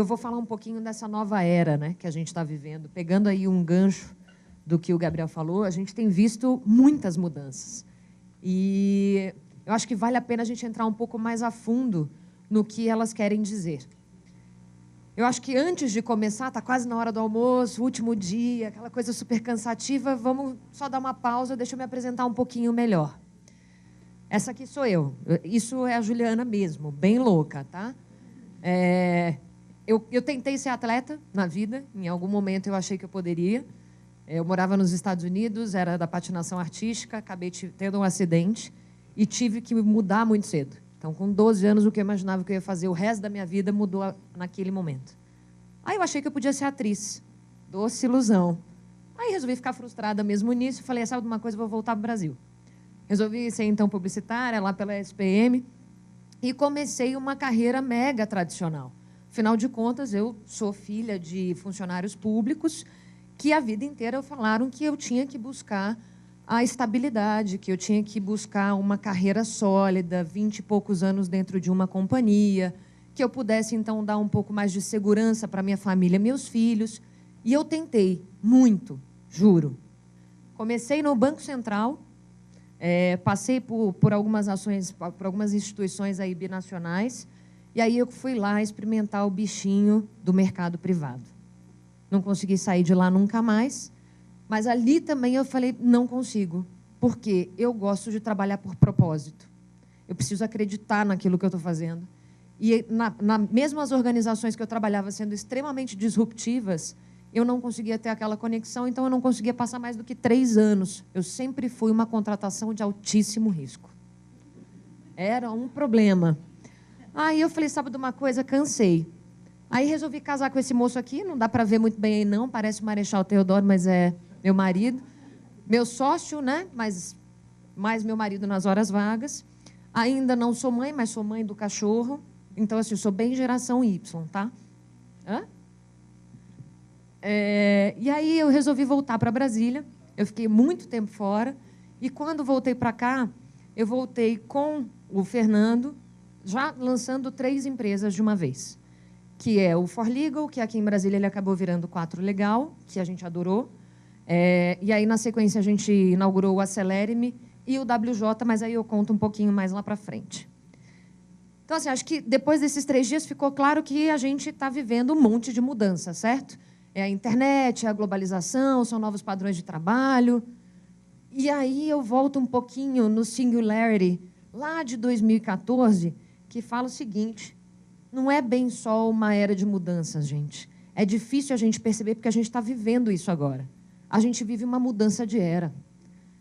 eu vou falar um pouquinho dessa nova era, né, que a gente está vivendo. Pegando aí um gancho do que o Gabriel falou, a gente tem visto muitas mudanças. E eu acho que vale a pena a gente entrar um pouco mais a fundo no que elas querem dizer. Eu acho que antes de começar, está quase na hora do almoço, último dia, aquela coisa super cansativa, vamos só dar uma pausa, deixa eu me apresentar um pouquinho melhor. Essa aqui sou eu. Isso é a Juliana mesmo, bem louca, tá? Eu tentei ser atleta na vida, em algum momento eu achei que eu poderia. Eu morava nos Estados Unidos, era da patinação artística, acabei tendo um acidente e tive que mudar muito cedo. Então, com 12 anos, o que eu imaginava que eu ia fazer o resto da minha vida mudou naquele momento. Aí eu achei que eu podia ser atriz. Doce ilusão. Aí resolvi ficar frustrada mesmo nisso. Falei, sabe de uma coisa, vou voltar para o Brasil. Resolvi ser, então, publicitária lá pela SPM e comecei uma carreira mega tradicional. Afinal de contas, eu sou filha de funcionários públicos que a vida inteira falaram que eu tinha que buscar a estabilidade, que eu tinha que buscar uma carreira sólida, 20 e poucos anos dentro de uma companhia, que eu pudesse, então, dar um pouco mais de segurança para minha família, meus filhos. E eu tentei, muito, juro. Comecei no Banco Central, passei por algumas ações, por algumas instituições aí binacionais, e aí eu fui lá experimentar o bichinho do mercado privado. Não consegui sair de lá nunca mais, mas ali também eu falei, não consigo, porque eu gosto de trabalhar por propósito. Eu preciso acreditar naquilo que eu estou fazendo. E mesmo as organizações que eu trabalhava sendo extremamente disruptivas, eu não conseguia ter aquela conexão, então eu não conseguia passar mais do que 3 anos. Eu sempre fui uma contratação de altíssimo risco. Era um problema. Aí eu falei, sabe de uma coisa? Cansei. Aí resolvi casar com esse moço aqui, não dá para ver muito bem aí não, parece o Marechal Teodoro, mas é meu marido. Meu sócio, né? Mas mais meu marido nas horas vagas. Ainda não sou mãe, mas sou mãe do cachorro. Então, assim, eu sou bem geração Y, tá? Hã? E aí eu resolvi voltar para Brasília. Eu fiquei muito tempo fora. E quando voltei para cá, eu voltei com o Fernando, já lançando 3 empresas de uma vez. Que é o For Legal, que aqui em Brasília ele acabou virando 4 Legal, que a gente adorou. E aí, na sequência, a gente inaugurou o Acelere-me e o WJ, mas aí eu conto um pouquinho mais lá para frente. Então, assim, acho que depois desses 3 dias ficou claro que a gente está vivendo um monte de mudança, certo? É a internet, é a globalização, são novos padrões de trabalho. E aí eu volto um pouquinho no Singularity, lá de 2014, que fala o seguinte, não é bem só uma era de mudanças, gente. É difícil a gente perceber porque a gente está vivendo isso agora. A gente vive uma mudança de era.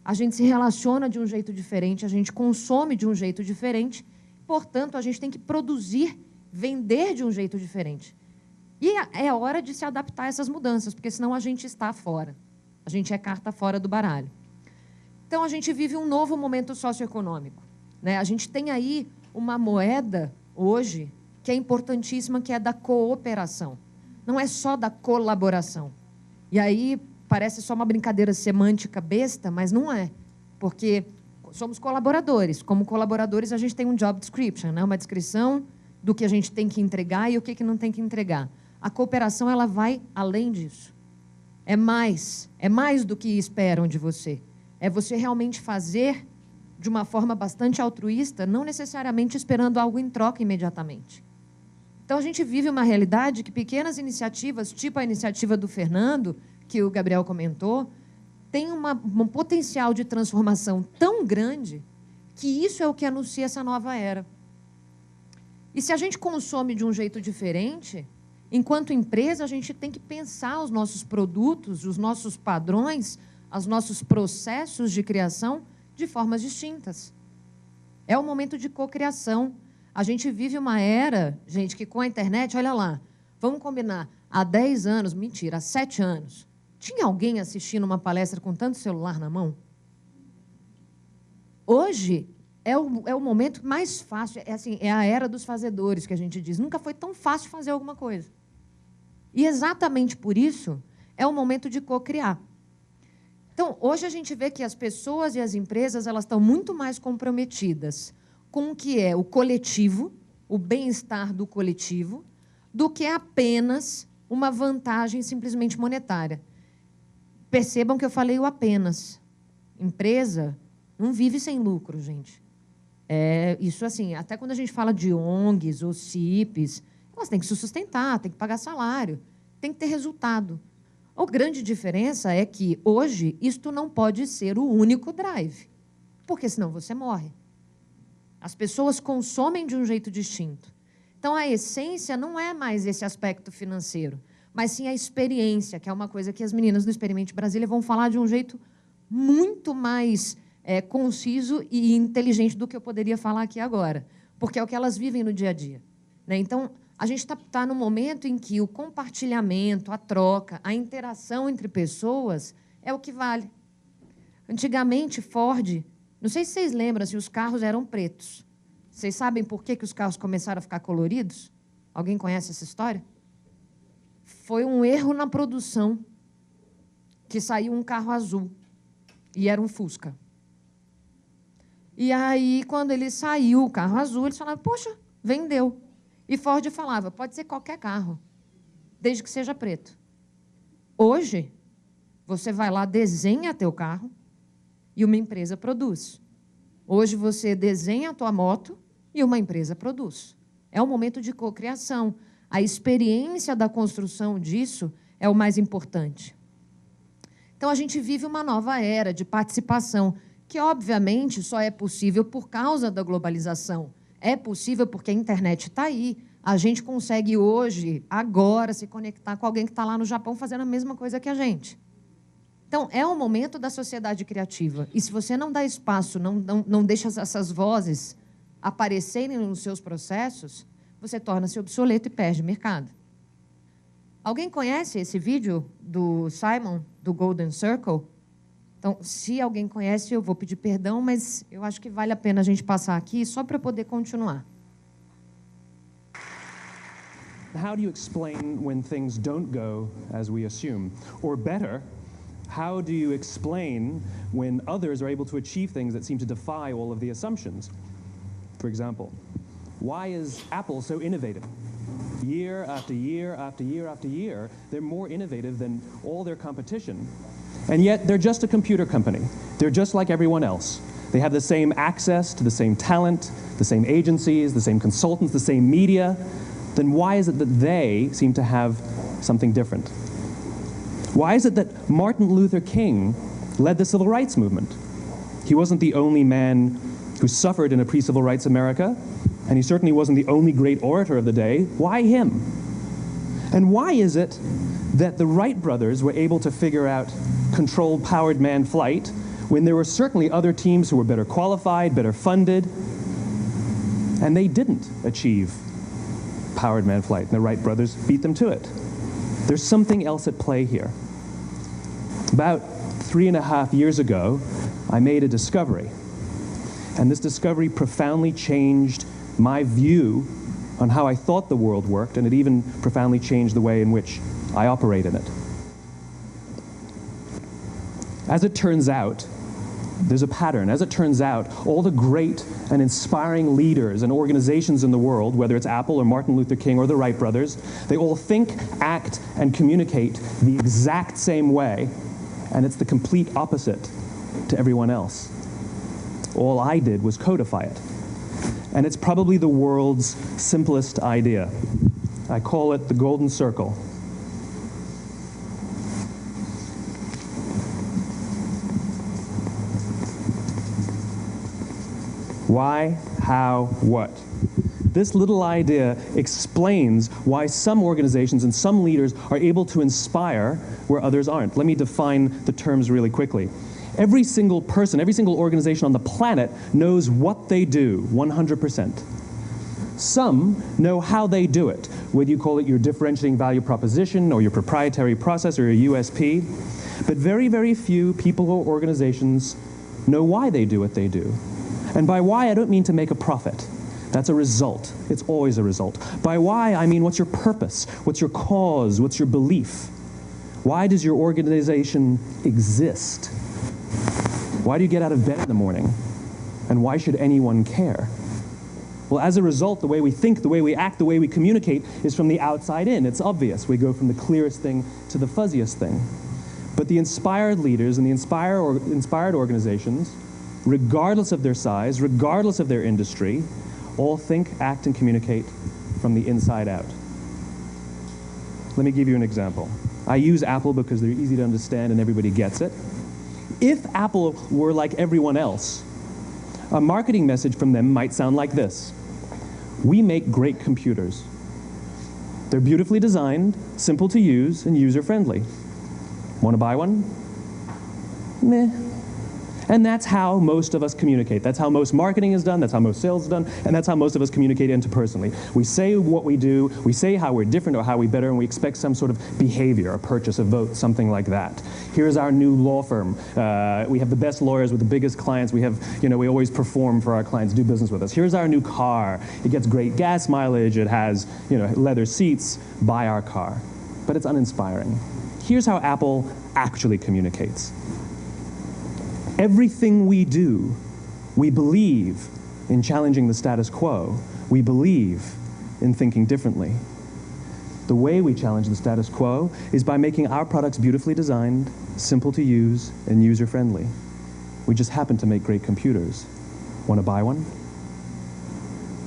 A gente se relaciona de um jeito diferente, a gente consome de um jeito diferente, portanto, a gente tem que produzir, vender de um jeito diferente. E é hora de se adaptar a essas mudanças, porque senão a gente está fora. A gente é carta fora do baralho. Então, a gente vive um novo momento socioeconômico, né? A gente tem aí uma moeda, hoje, que é importantíssima, que é da cooperação. Não é só da colaboração. E aí parece só uma brincadeira semântica besta, mas não é. Porque somos colaboradores. Como colaboradores, a gente tem um job description, né? Uma descrição do que a gente tem que entregar e o que não tem que entregar. A cooperação, ela vai além disso. É mais do que esperam de você. É você realmente fazer de uma forma bastante altruísta, não necessariamente esperando algo em troca imediatamente. Então, a gente vive uma realidade que pequenas iniciativas, tipo a iniciativa do Fernando, que o Gabriel comentou, tem um potencial de transformação tão grande que isso é o que anuncia essa nova era. E se a gente consome de um jeito diferente, enquanto empresa, a gente tem que pensar os nossos produtos, os nossos padrões, os nossos processos de criação de formas distintas. É o momento de cocriação. A gente vive uma era, gente, que com a internet, olha lá, vamos combinar, há 10 anos, mentira, há 7 anos, tinha alguém assistindo uma palestra com tanto celular na mão? Hoje é o momento mais fácil, é a era dos fazedores, que a gente diz. Nunca foi tão fácil fazer alguma coisa. E exatamente por isso é o momento de cocriar. Então, hoje a gente vê que as pessoas e as empresas elas estão muito mais comprometidas com o que é o coletivo, o bem-estar do coletivo, do que apenas uma vantagem simplesmente monetária. Percebam que eu falei o apenas. Empresa não vive sem lucro, gente. Isso assim, até quando a gente fala de ONGs ou CIPs, elas têm que se sustentar, têm que pagar salário, tem que ter resultado. A grande diferença é que, hoje, isto não pode ser o único drive, porque senão você morre. As pessoas consomem de um jeito distinto. Então, a essência não é mais esse aspecto financeiro, mas sim a experiência, que é uma coisa que as meninas do Experimente Brasília vão falar de um jeito muito mais conciso e inteligente do que eu poderia falar aqui agora, porque é o que elas vivem no dia a dia, né? Então, a gente está no momento em que o compartilhamento, a troca, a interação entre pessoas é o que vale. Antigamente, Ford, não sei se vocês lembram, assim, os carros eram pretos. Vocês sabem por que os carros começaram a ficar coloridos? Alguém conhece essa história? Foi um erro na produção, que saiu um carro azul, e era um Fusca. E aí, quando ele saiu, o carro azul, eles falaram, poxa, vendeu. E Ford falava, pode ser qualquer carro, desde que seja preto. Hoje, você vai lá, desenha teu carro e uma empresa produz. Hoje, você desenha a tua moto e uma empresa produz. É um momento de cocriação. A experiência da construção disso é o mais importante. Então, a gente vive uma nova era de participação, que, obviamente, só é possível por causa da globalização. É possível porque a internet está aí. A gente consegue hoje, agora, se conectar com alguém que está lá no Japão fazendo a mesma coisa que a gente. Então, é o momento da sociedade criativa. E se você não dá espaço, não deixa essas vozes aparecerem nos seus processos, você torna-se obsoleto e perde mercado. Alguém conhece esse vídeo do Simon, do Golden Circle? Então, se alguém conhece, eu vou pedir perdão, mas eu acho que vale a pena a gente passar aqui só para poder continuar. How do you explain when things don't go as we assume? Or better, how do you explain when others are able to achieve things that seem to defy all of the assumptions? For example, why is Apple so innovative? Year after year after year after year, they're more innovative than all their competition. And yet, they're just a computer company. They're just like everyone else. They have the same access to the same talent, the same agencies, the same consultants, the same media. Then why is it that they seem to have something different? Why is it that Martin Luther King led the civil rights movement? He wasn't the only man who suffered in a pre-civil rights America, and he certainly wasn't the only great orator of the day. Why him? And why is it that the Wright brothers were able to figure out controlled powered manned flight when there were certainly other teams who were better qualified, better funded, and they didn't achieve powered manned flight, and the Wright brothers beat them to it? There's something else at play here. About 3.5 years ago, I made a discovery, and this discovery profoundly changed my view on how I thought the world worked, and it even profoundly changed the way in which I operate in it. As it turns out, there's a pattern. As it turns out, all the great and inspiring leaders and organizations in the world, whether it's Apple or Martin Luther King or the Wright brothers, they all think, act, and communicate the exact same way, and it's the complete opposite to everyone else. All I did was codify it. And it's probably the world's simplest idea. I call it the Golden Circle. Why, how, what? This little idea explains why some organizations and some leaders are able to inspire where others aren't. Let me define the terms really quickly. Every single person, every single organization on the planet knows what they do, 100%. Some know how they do it, whether you call it your differentiating value proposition or your proprietary process or your USP. But very, very few people or organizations know why they do what they do. And by why, I don't mean to make a profit. That's a result. It's always a result. By why, I mean what's your purpose? What's your cause? What's your belief? Why does your organization exist? Why do you get out of bed in the morning? And why should anyone care? Well, as a result, the way we think, the way we act, the way we communicate is from the outside in. It's obvious. We go from the clearest thing to the fuzziest thing. But the inspired leaders and the inspired organizations, regardless of their size, regardless of their industry, all think, act, and communicate from the inside out. Let me give you an example. I use Apple because they're easy to understand and everybody gets it. If Apple were like everyone else, a marketing message from them might sound like this. We make great computers. They're beautifully designed, simple to use, and user-friendly. Want to buy one? Meh. And that's how most of us communicate. That's how most marketing is done, that's how most sales is done, and that's how most of us communicate interpersonally. We say what we do, we say how we're different or how we better, and we expect some sort of behavior, a purchase, a vote, something like that. Here's our new law firm. We have the best lawyers with the biggest clients. We have, we always perform for our clients, do business with us. Here's our new car. It gets great gas mileage. It has, leather seats. Buy our car. But it's uninspiring. Here's how Apple actually communicates. Everything we do, we believe in challenging the status quo. We believe in thinking differently. The way we challenge the status quo is by making our products beautifully designed, simple to use, and user-friendly. We just happen to make great computers. Want to buy one?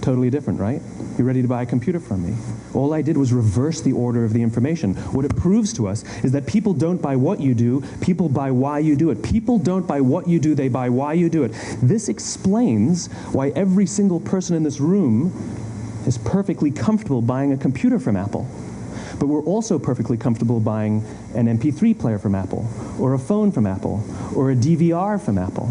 Totally different, right? You're ready to buy a computer from me. All I did was reverse the order of the information. What it proves to us is that people don't buy what you do, people buy why you do it. People don't buy what you do, they buy why you do it. This explains why every single person in this room is perfectly comfortable buying a computer from Apple. But we're also perfectly comfortable buying an MP3 player from Apple, or a phone from Apple, or a DVR from Apple.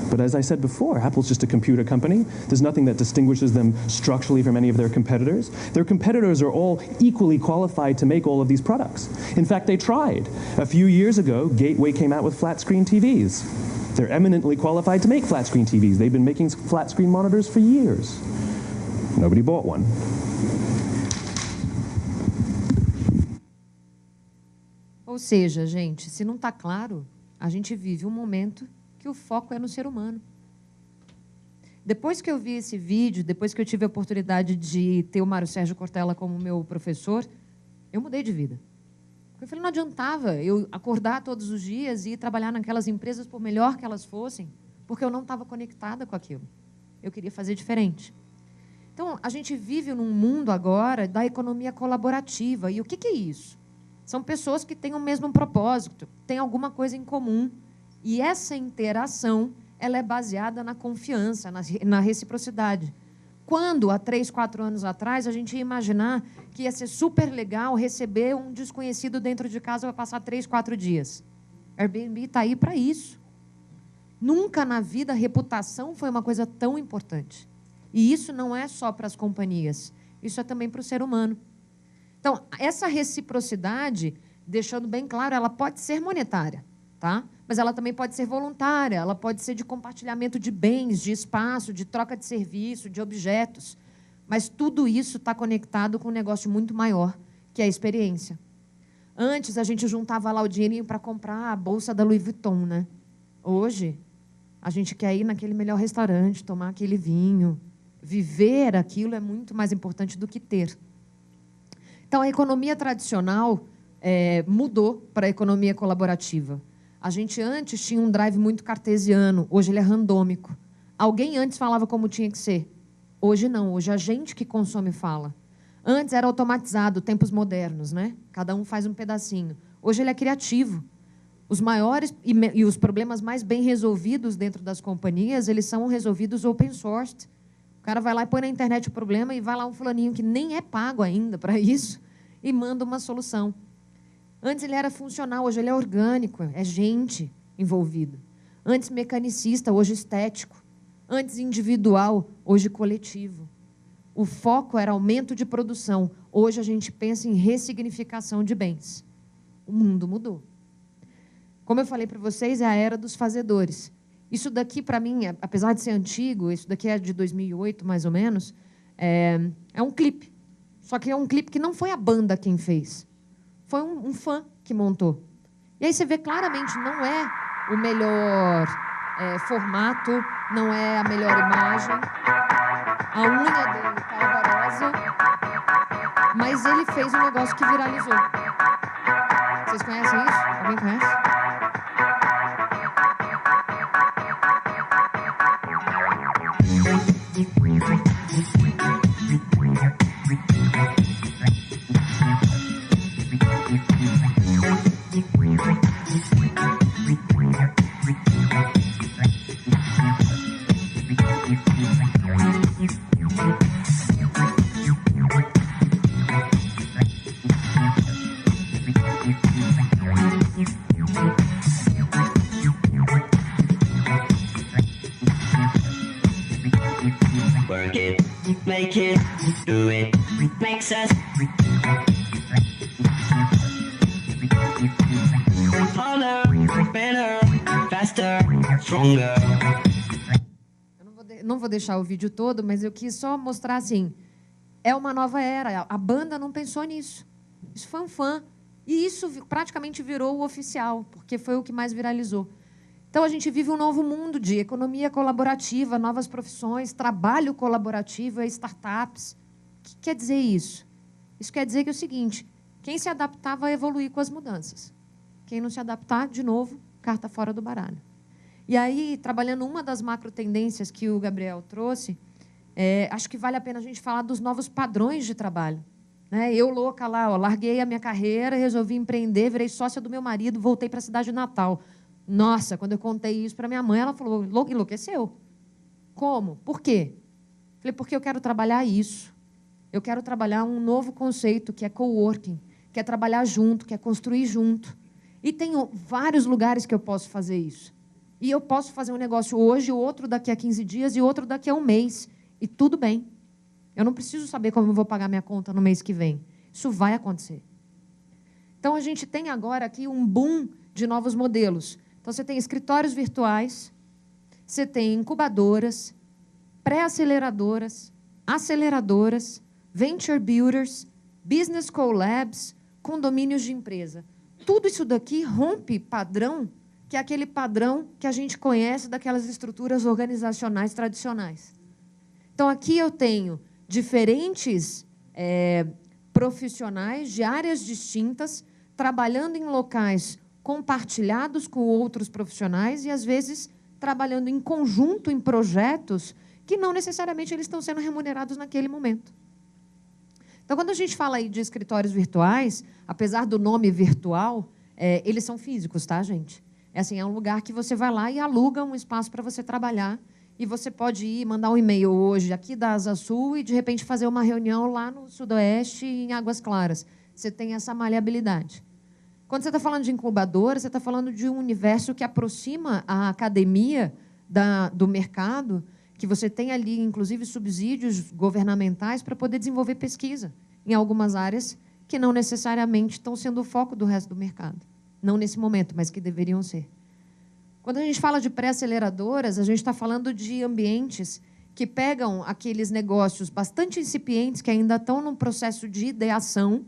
But as I said before, Apple's just a computer company. There's nothing that distinguishes them structurally from any of their competitors. Their competitors are all equally qualified to make all of these products. In fact, they tried. A few years ago, Gateway came out with flat-screen TVs. They're eminently qualified to make flat-screen TVs. They've been making flat-screen monitors for years. Nobody bought one. Ou seja, gente, se não está claro, a gente vive um momento que o foco é no ser humano. Depois que eu vi esse vídeo, depois que eu tive a oportunidade de ter o Mário Sérgio Cortella como meu professor, eu mudei de vida. Eu falei, não adiantava eu acordar todos os dias e ir trabalhar naquelas empresas, por melhor que elas fossem, porque eu não estava conectada com aquilo. Eu queria fazer diferente. Então, a gente vive num mundo agora da economia colaborativa. E o que é isso? São pessoas que têm o mesmo propósito, têm alguma coisa em comum. E essa interação, ela é baseada na confiança, na reciprocidade. Quando, há 3, 4 anos atrás, a gente ia imaginar que ia ser super legal receber um desconhecido dentro de casa para passar 3, 4 dias. Airbnb está aí para isso. Nunca na vida a reputação foi uma coisa tão importante. E isso não é só para as companhias, isso é também para o ser humano. Então, essa reciprocidade, deixando bem claro, ela pode ser monetária, tá? Mas ela também pode ser voluntária, ela pode ser de compartilhamento de bens, de espaço, de troca de serviço, de objetos. Mas tudo isso está conectado com um negócio muito maior, que é a experiência. Antes, a gente juntava lá o dinheirinho para comprar a bolsa da Louis Vuitton, né? Hoje, a gente quer ir naquele melhor restaurante, tomar aquele vinho. Viver aquilo é muito mais importante do que ter. Então, a economia tradicional mudou para a economia colaborativa. A gente antes tinha um drive muito cartesiano, hoje ele é randômico. Alguém antes falava como tinha que ser. Hoje não, hoje a gente que consome fala. Antes era automatizado, tempos modernos, né? Cada um faz um pedacinho. Hoje ele é criativo. Os maiores e os problemas mais bem resolvidos dentro das companhias, eles são resolvidos open source. O cara vai lá e põe na internet o problema e vai lá um fulaninho que nem é pago ainda para isso e manda uma solução. Antes ele era funcional, hoje ele é orgânico, é gente envolvida. Antes mecanicista, hoje estético. Antes individual, hoje coletivo. O foco era aumento de produção. Hoje a gente pensa em ressignificação de bens. O mundo mudou. Como eu falei para vocês, é a era dos fazedores. Isso daqui, para mim, apesar de ser antigo, isso daqui é de 2008, mais ou menos, é um clipe. Só que é um clipe que não foi a banda quem fez. Foi um fã que montou. E aí você vê claramente, não é o melhor formato, não é a melhor imagem. A unha dele tá horrorosa, mas ele fez um negócio que viralizou. Vocês conhecem isso? Alguém conhece? Work it, make it, do it, makes us harder, better, faster, stronger. Eu não vou deixar o vídeo todo, mas eu quis só mostrar assim, é uma nova era. A banda não pensou nisso. Isso foi um fã. E isso praticamente virou o oficial, porque foi o que mais viralizou. Então, a gente vive um novo mundo de economia colaborativa, novas profissões, trabalho colaborativo, startups. O que quer dizer isso? Isso quer dizer que é o seguinte, quem se adaptar vai evoluir com as mudanças. Quem não se adaptar, de novo, carta fora do baralho. E aí, trabalhando uma das macro tendências que o Gabriel trouxe, acho que vale a pena a gente falar dos novos padrões de trabalho. Eu, louca lá, larguei a minha carreira, resolvi empreender, virei sócia do meu marido, voltei para a cidade natal. Nossa, quando eu contei isso para minha mãe, ela falou, enlouqueceu. Como? Por quê? Falei, porque eu quero trabalhar isso. Eu quero trabalhar um novo conceito, que é coworking, que é trabalhar junto, que é construir junto. E tenho vários lugares que eu posso fazer isso. E eu posso fazer um negócio hoje, outro daqui a 15 dias e outro daqui a um mês. E tudo bem. Eu não preciso saber como eu vou pagar minha conta no mês que vem. Isso vai acontecer. Então, a gente tem agora aqui um boom de novos modelos. Então, você tem escritórios virtuais, você tem incubadoras, pré-aceleradoras, aceleradoras, venture builders, business collabs, condomínios de empresa. Tudo isso daqui rompe padrão, que é aquele padrão que a gente conhece daquelas estruturas organizacionais tradicionais. Então, aqui eu tenho diferentes profissionais de áreas distintas, trabalhando em locais compartilhados com outros profissionais e, às vezes, trabalhando em conjunto em projetos que não necessariamente eles estão sendo remunerados naquele momento. Então, quando a gente fala aí de escritórios virtuais, apesar do nome virtual, eles são físicos, tá, gente? É um lugar que você vai lá e aluga um espaço para você trabalhar e você pode ir, mandar um e-mail hoje aqui da Asa Sul e, de repente, fazer uma reunião lá no Sudoeste, em Águas Claras. Você tem essa maleabilidade. Quando você está falando de incubadora, você está falando de um universo que aproxima a academia do mercado, que você tem ali, inclusive, subsídios governamentais para poder desenvolver pesquisa em algumas áreas que não necessariamente estão sendo o foco do resto do mercado. Não nesse momento, mas que deveriam ser. Quando a gente fala de pré-aceleradoras, a gente está falando de ambientes que pegam aqueles negócios bastante incipientes, que ainda estão num processo de ideação,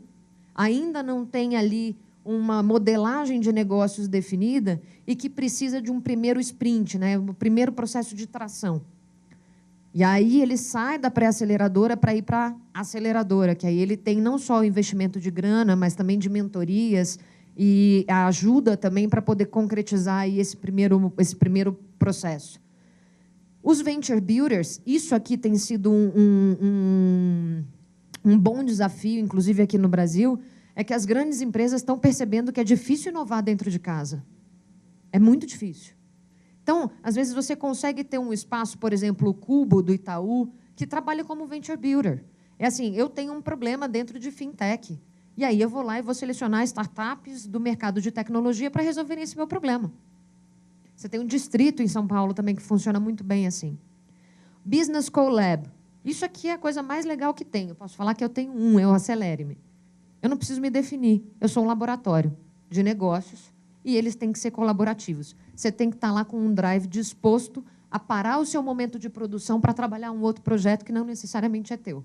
ainda não tem ali uma modelagem de negócios definida e que precisa de um primeiro sprint, um primeiro processo de tração. E aí ele sai da pré-aceleradora para ir para a aceleradora, que aí ele tem não só o investimento de grana, mas também de mentorias e a ajuda também para poder concretizar aí esse primeiro processo. Os venture builders, isso aqui tem sido um bom desafio, inclusive aqui no Brasil, é que as grandes empresas estão percebendo que é difícil inovar dentro de casa. É muito difícil. Então, às vezes, você consegue ter um espaço, por exemplo, o Cubo, do Itaú, que trabalha como venture builder. Eu tenho um problema dentro de fintech. E aí eu vou lá e vou selecionar startups do mercado de tecnologia para resolver esse meu problema. Você tem um distrito em São Paulo também que funciona muito bem assim. Business Collab. Isso aqui é a coisa mais legal que tem. Eu posso falar que eu tenho eu Acelere-me. Eu não preciso me definir. Eu sou um laboratório de negócios e eles têm que ser colaborativos. Você tem que estar lá com um drive disposto a parar o seu momento de produção para trabalhar um outro projeto que não necessariamente é teu.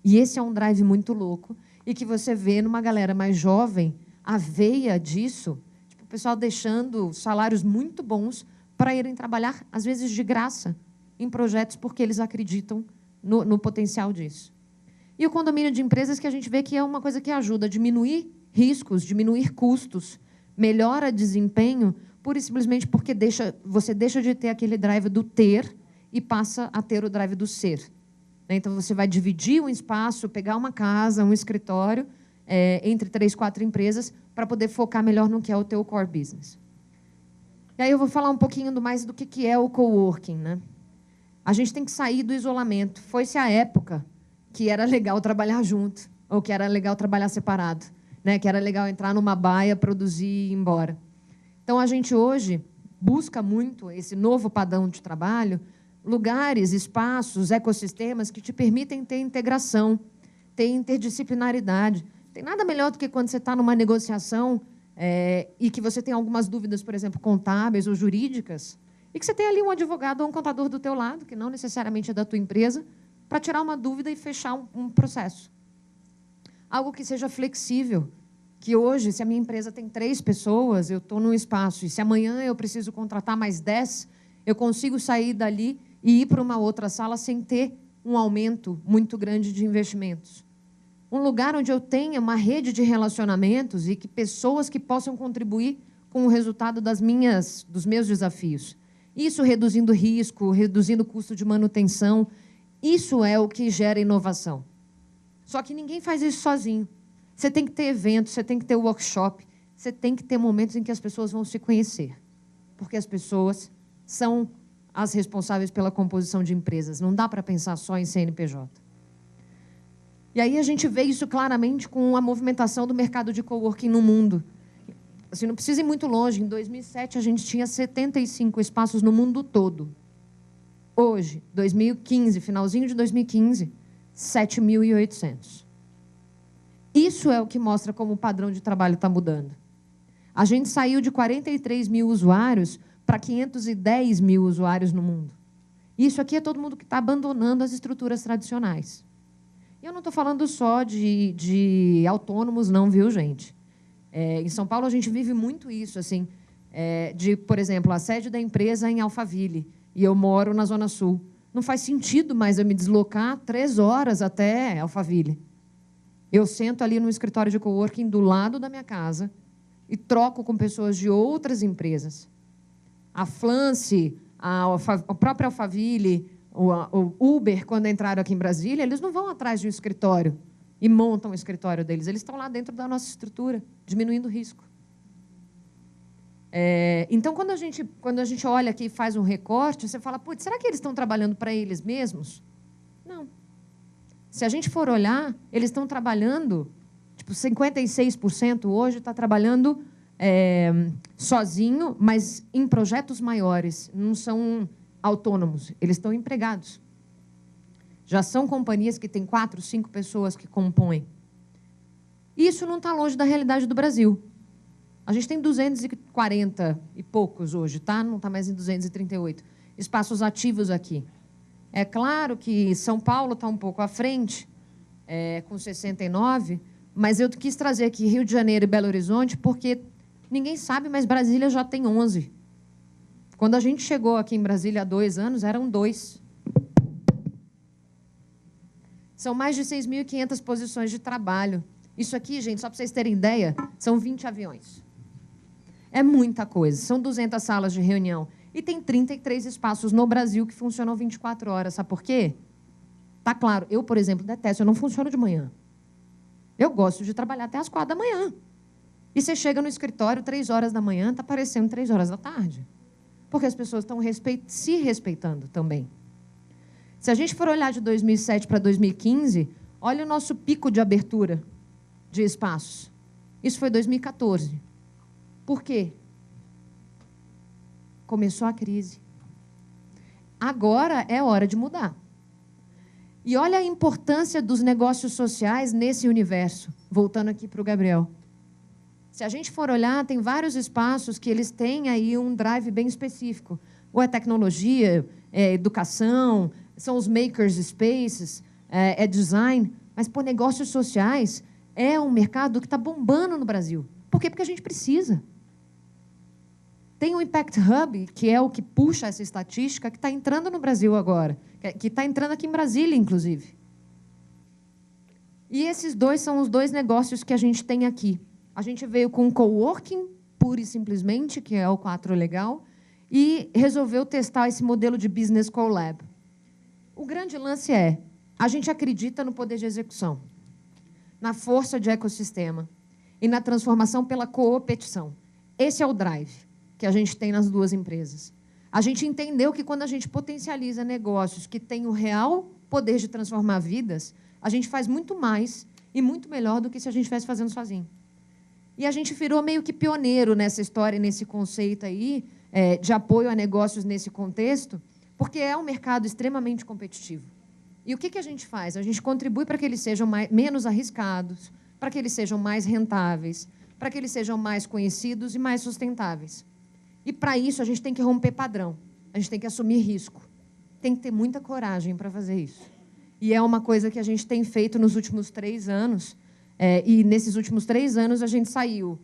E esse é um drive muito louco e que você vê numa galera mais jovem a veia disso, tipo, o pessoal deixando salários muito bons para irem trabalhar, às vezes de graça, em projetos porque eles acreditam no potencial disso. E o condomínio de empresas, que a gente vê que é uma coisa que ajuda a diminuir riscos, diminuir custos, melhora desempenho, pura e simplesmente porque você deixa de ter aquele drive do ter e passa a ter o drive do ser. Então, você vai dividir um espaço, pegar uma casa, um escritório, entre 3, 4 empresas, para poder focar melhor no que é o teu core business. E aí eu vou falar um pouquinho mais do que é o coworking, né? A gente tem que sair do isolamento. Foi-se a época que era legal trabalhar junto, ou que era legal trabalhar separado, né? Que era legal entrar numa baia, produzir e ir embora. Então, a gente hoje busca muito esse novo padrão de trabalho, lugares, espaços, ecossistemas que te permitem ter integração, ter interdisciplinaridade. Tem nada melhor do que quando você está numa negociação e que você tem algumas dúvidas, por exemplo, contábeis ou jurídicas, e que você tem ali um advogado ou um contador do teu lado, que não necessariamente é da tua empresa, para tirar uma dúvida e fechar um processo. Algo que seja flexível, que hoje, se a minha empresa tem 3 pessoas, eu estou num espaço, e se amanhã eu preciso contratar mais 10, eu consigo sair dali e ir para uma outra sala sem ter um aumento muito grande de investimentos. Um lugar onde eu tenha uma rede de relacionamentos e que pessoas que possam contribuir com o resultado dos meus desafios. Isso reduzindo risco, reduzindo custo de manutenção. Isso é o que gera inovação. Só que ninguém faz isso sozinho. Você tem que ter eventos, você tem que ter workshop, você tem que ter momentos em que as pessoas vão se conhecer. Porque as pessoas são as responsáveis pela composição de empresas. Não dá para pensar só em CNPJ. E aí a gente vê isso claramente com a movimentação do mercado de coworking no mundo. Assim, não precisa ir muito longe. Em 2007, a gente tinha 75 espaços no mundo todo. Hoje, 2015, finalzinho de 2015, 7.800. Isso é o que mostra como o padrão de trabalho está mudando. A gente saiu de 43 mil usuários para 510 mil usuários no mundo. Isso aqui é todo mundo que está abandonando as estruturas tradicionais. E eu não estou falando só de autônomos, não, viu, gente? Em São Paulo, a gente vive muito isso, assim, por exemplo, a sede da empresa em Alphaville, e eu moro na Zona Sul. Não faz sentido mais eu me deslocar 3 horas até Alphaville. Eu sento ali no escritório de coworking do lado da minha casa e troco com pessoas de outras empresas. A Flance, a própria Alphaville, o Uber, quando entraram aqui em Brasília, eles não vão atrás de um escritório e montam o escritório deles. Eles estão lá dentro da nossa estrutura, diminuindo o risco. Então, quando a gente olha aqui e faz um recorte, você fala, putz, será que eles estão trabalhando para eles mesmos? Não. Se a gente for olhar, eles estão trabalhando, tipo, 56% hoje está trabalhando sozinho, mas em projetos maiores. Não são autônomos, eles estão empregados. Já são companhias que têm 4, 5 pessoas que compõem. Isso não está longe da realidade do Brasil. A gente tem 240 e poucos hoje, tá? Não está mais em 238 espaços ativos aqui. É claro que São Paulo está um pouco à frente, com 69, mas eu quis trazer aqui Rio de Janeiro e Belo Horizonte porque ninguém sabe, mas Brasília já tem 11. Quando a gente chegou aqui em Brasília há 2 anos, eram 2. São mais de 6.500 posições de trabalho. Isso aqui, gente, só para vocês terem ideia, são 20 aviões. É muita coisa. São 200 salas de reunião. E tem 33 espaços no Brasil que funcionam 24 horas. Sabe por quê? Tá claro. Eu, por exemplo, detesto. Eu não funciono de manhã. Eu gosto de trabalhar até as 4 da manhã. E você chega no escritório 3 horas da manhã, está parecendo 3 horas da tarde. Porque as pessoas estão se respeitando também. Se a gente for olhar de 2007 para 2015, olha o nosso pico de abertura de espaços. Isso foi 2014. Por quê? Começou a crise. Agora é hora de mudar. E olha a importância dos negócios sociais nesse universo. Voltando aqui para o Gabriel. Se a gente for olhar, tem vários espaços que eles têm aí um drive bem específico. Ou é tecnologia, é educação, são os makers spaces, é design. Mas, por negócios sociais, é um mercado que está bombando no Brasil. Por quê? Porque a gente precisa. Tem o Impact Hub, que é o que puxa essa estatística, que está entrando no Brasil agora, que está entrando aqui em Brasília, inclusive. E esses dois são os dois negócios que a gente tem aqui. A gente veio com um coworking, pura e simplesmente, que é o 4 Legal, e resolveu testar esse modelo de Business Collab. O grande lance é, a gente acredita no poder de execução, na força de ecossistema e na transformação pela competição. Esse é o drive que a gente tem nas duas empresas. A gente entendeu que, quando a gente potencializa negócios que têm o real poder de transformar vidas, a gente faz muito mais e muito melhor do que se a gente estivesse fazendo sozinho. E a gente virou meio que pioneiro nessa história, nesse conceito aí, de apoio a negócios nesse contexto, porque é um mercado extremamente competitivo. E o que a gente faz? A gente contribui para que eles sejam menos arriscados, para que eles sejam mais rentáveis, para que eles sejam mais conhecidos e mais sustentáveis. E, para isso, a gente tem que romper padrão. A gente tem que assumir risco. Tem que ter muita coragem para fazer isso. E é uma coisa que a gente tem feito nos últimos 3 anos. E, nesses últimos 3 anos, a gente saiu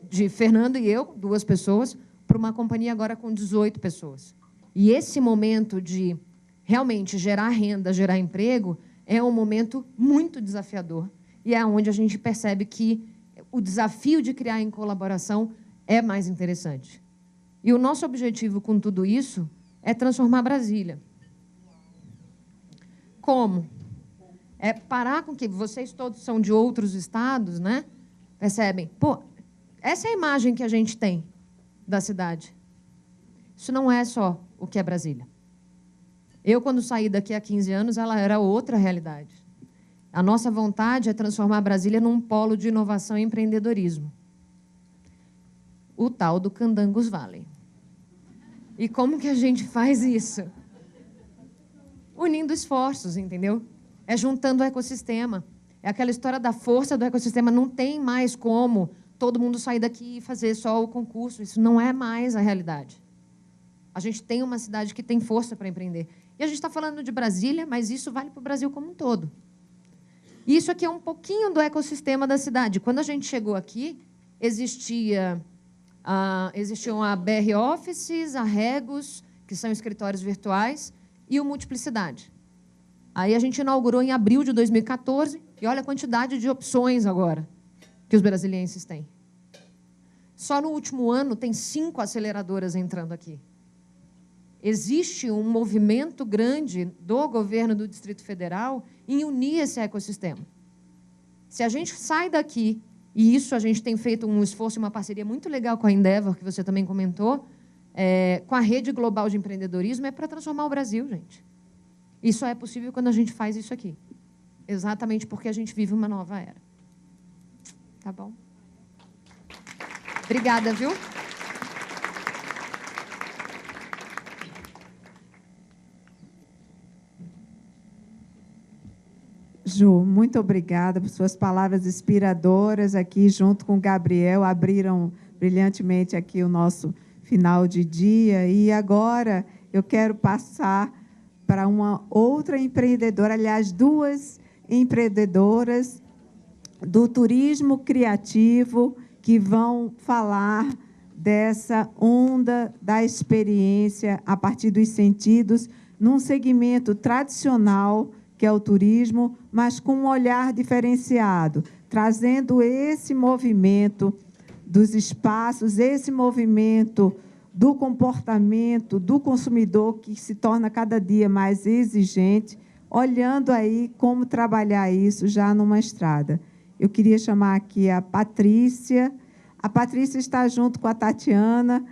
de Fernando e eu, 2 pessoas, para uma companhia agora com 18 pessoas. E esse momento de realmente gerar renda, gerar emprego, é um momento muito desafiador. E é onde a gente percebe que o desafio de criar em colaboração é mais interessante. E o nosso objetivo com tudo isso é transformar Brasília. Como? É parar com que vocês todos são de outros estados, né? Percebem? Pô, essa é a imagem que a gente tem da cidade. Isso não é só o que é Brasília. Eu, quando saí daqui há 15 anos, ela era outra realidade. A nossa vontade é transformar Brasília num polo de inovação e empreendedorismo. O tal do Candangos Valley. E como que a gente faz isso? Unindo esforços, entendeu? É juntando o ecossistema. É aquela história da força do ecossistema. Não tem mais como todo mundo sair daqui e fazer só o concurso. Isso não é mais a realidade. A gente tem uma cidade que tem força para empreender. E a gente está falando de Brasília, mas isso vale para o Brasil como um todo. Isso aqui é um pouquinho do ecossistema da cidade. Quando a gente chegou aqui, existiam a BR Offices, a Regos, que são escritórios virtuais, e o Multiplicidade. Aí a gente inaugurou em abril de 2014, e olha a quantidade de opções agora que os brasilienses têm. Só no último ano tem 5 aceleradoras entrando aqui. Existe um movimento grande do governo do Distrito Federal em unir esse ecossistema. Se a gente sai daqui, e isso a gente tem feito um esforço e uma parceria muito legal com a Endeavor, que você também comentou, com a Rede Global de Empreendedorismo, é para transformar o Brasil, gente. E só é possível quando a gente faz isso aqui. Exatamente porque a gente vive uma nova era. Tá bom? Obrigada, viu? Ju, muito obrigada por suas palavras inspiradoras aqui, junto com o Gabriel, abriram brilhantemente aqui o nosso final de dia. E agora eu quero passar para uma outra empreendedora, aliás, 2 empreendedoras do turismo criativo que vão falar dessa onda da experiência a partir dos sentidos, num segmento tradicional, que é o turismo, mas com um olhar diferenciado, trazendo esse movimento dos espaços, esse movimento do comportamento do consumidor, que se torna cada dia mais exigente, olhando aí como trabalhar isso já numa estrada. Eu queria chamar aqui a Patrícia. A Patrícia está junto com a Tatiana,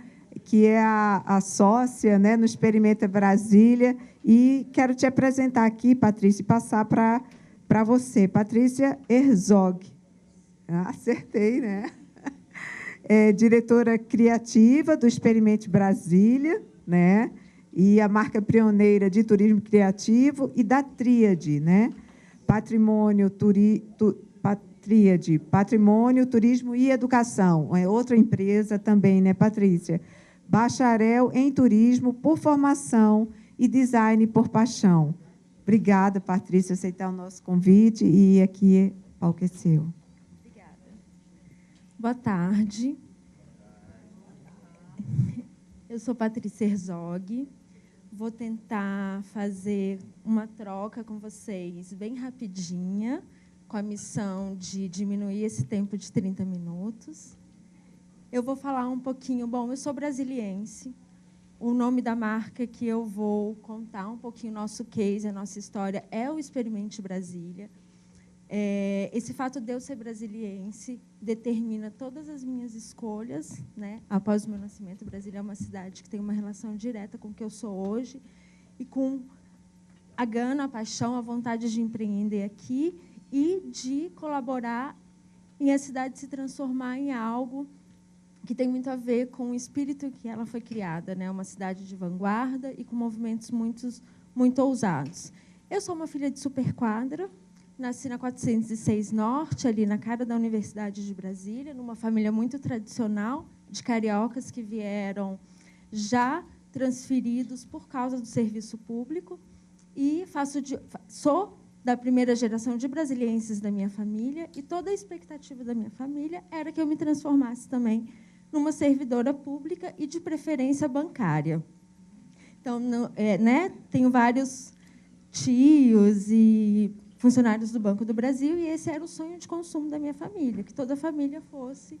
que é a sócia, né, no Experimenta Brasília, e quero te apresentar aqui, Patrícia, e passar para você. Patrícia Herzog. Acertei, né? É diretora criativa do Experimente Brasília, né? E a marca pioneira de turismo criativo e da Tríade, né? Tríade, Patrimônio, Turismo e Educação. É outra empresa também, né, Patrícia? Bacharel em Turismo por formação e Design por paixão. Obrigada, Patrícia, por aceitar o nosso convite. E aqui o palco é seu. Boa tarde. Eu sou Patrícia Herzog. Vou tentar fazer uma troca com vocês bem rapidinha, com a missão de diminuir esse tempo de 30 minutos. Eu vou falar um pouquinho... Bom, eu sou brasiliense. O nome da marca que eu vou contar um pouquinho o nosso case, a nossa história, é o Experimente Brasília. Esse fato de eu ser brasiliense determina todas as minhas escolhas, né? Após o meu nascimento, Brasília é uma cidade que tem uma relação direta com o que eu sou hoje e com a gana, a paixão, a vontade de empreender aqui e de colaborar em a cidade se transformar em algo que tem muito a ver com o espírito que ela foi criada, né? Uma cidade de vanguarda e com movimentos muito ousados. Eu sou uma filha de superquadra, nasci na 406 Norte, ali na cara da Universidade de Brasília, numa família muito tradicional, de cariocas que vieram já transferidos por causa do serviço público, e sou da primeira geração de brasilienses da minha família, e toda a expectativa da minha família era que eu me transformasse também numa servidora pública e, de preferência, bancária. Então, tenho vários tios e funcionários do Banco do Brasil, e esse era o sonho de consumo da minha família, que toda a família fosse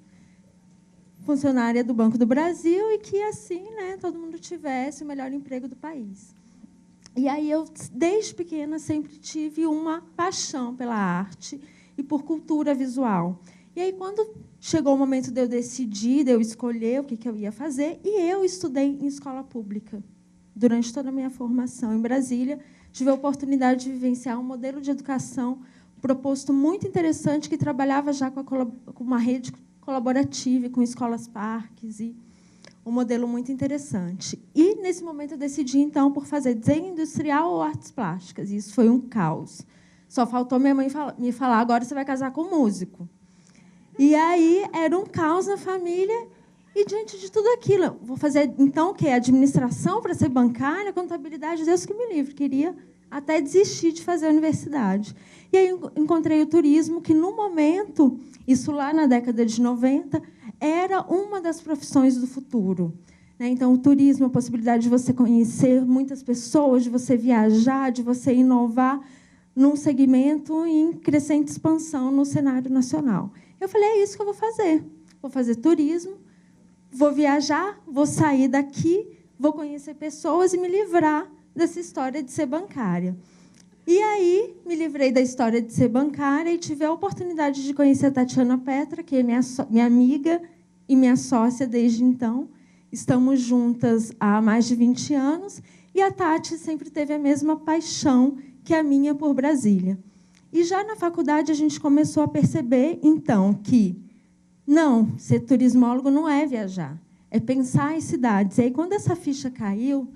funcionária do Banco do Brasil e que, assim, todo mundo tivesse o melhor emprego do país. E aí eu, desde pequena, sempre tive uma paixão pela arte e por cultura visual. E aí, quando chegou o momento de eu decidir, de eu escolher o que eu ia fazer, e eu estudei em escola pública durante toda a minha formação em Brasília. Tive a oportunidade de vivenciar um modelo de educação proposto muito interessante, que trabalhava já com uma rede colaborativa, com escolas parques, e um modelo muito interessante. E, nesse momento, eu decidi, então, por fazer desenho industrial ou artes plásticas. E isso foi um caos. Só faltou minha mãe me falar: agora você vai casar com um músico. E aí era um caos na família, e, diante de tudo aquilo, vou fazer, então, o quê? Administração para ser bancária, contabilidade, Deus que me livre. Queria até desistir de fazer a universidade. E aí encontrei o turismo, que, no momento, isso lá na década de 90, era uma das profissões do futuro. Então, o turismo, a possibilidade de você conhecer muitas pessoas, de você viajar, de você inovar num segmento em crescente expansão no cenário nacional. Eu falei: é isso que eu vou fazer. Vou fazer turismo, vou viajar, vou sair daqui, vou conhecer pessoas e me livrar dessa história de ser bancária. E aí me livrei da história de ser bancária e tive a oportunidade de conhecer a Tatiana Petra, que é minha amiga e minha sócia desde então. Estamos juntas há mais de 20 anos, e a Tati sempre teve a mesma paixão que a minha por Brasília. E, já na faculdade, a gente começou a perceber, então, que não, ser turismólogo não é viajar, é pensar em cidades. E aí, quando essa ficha caiu,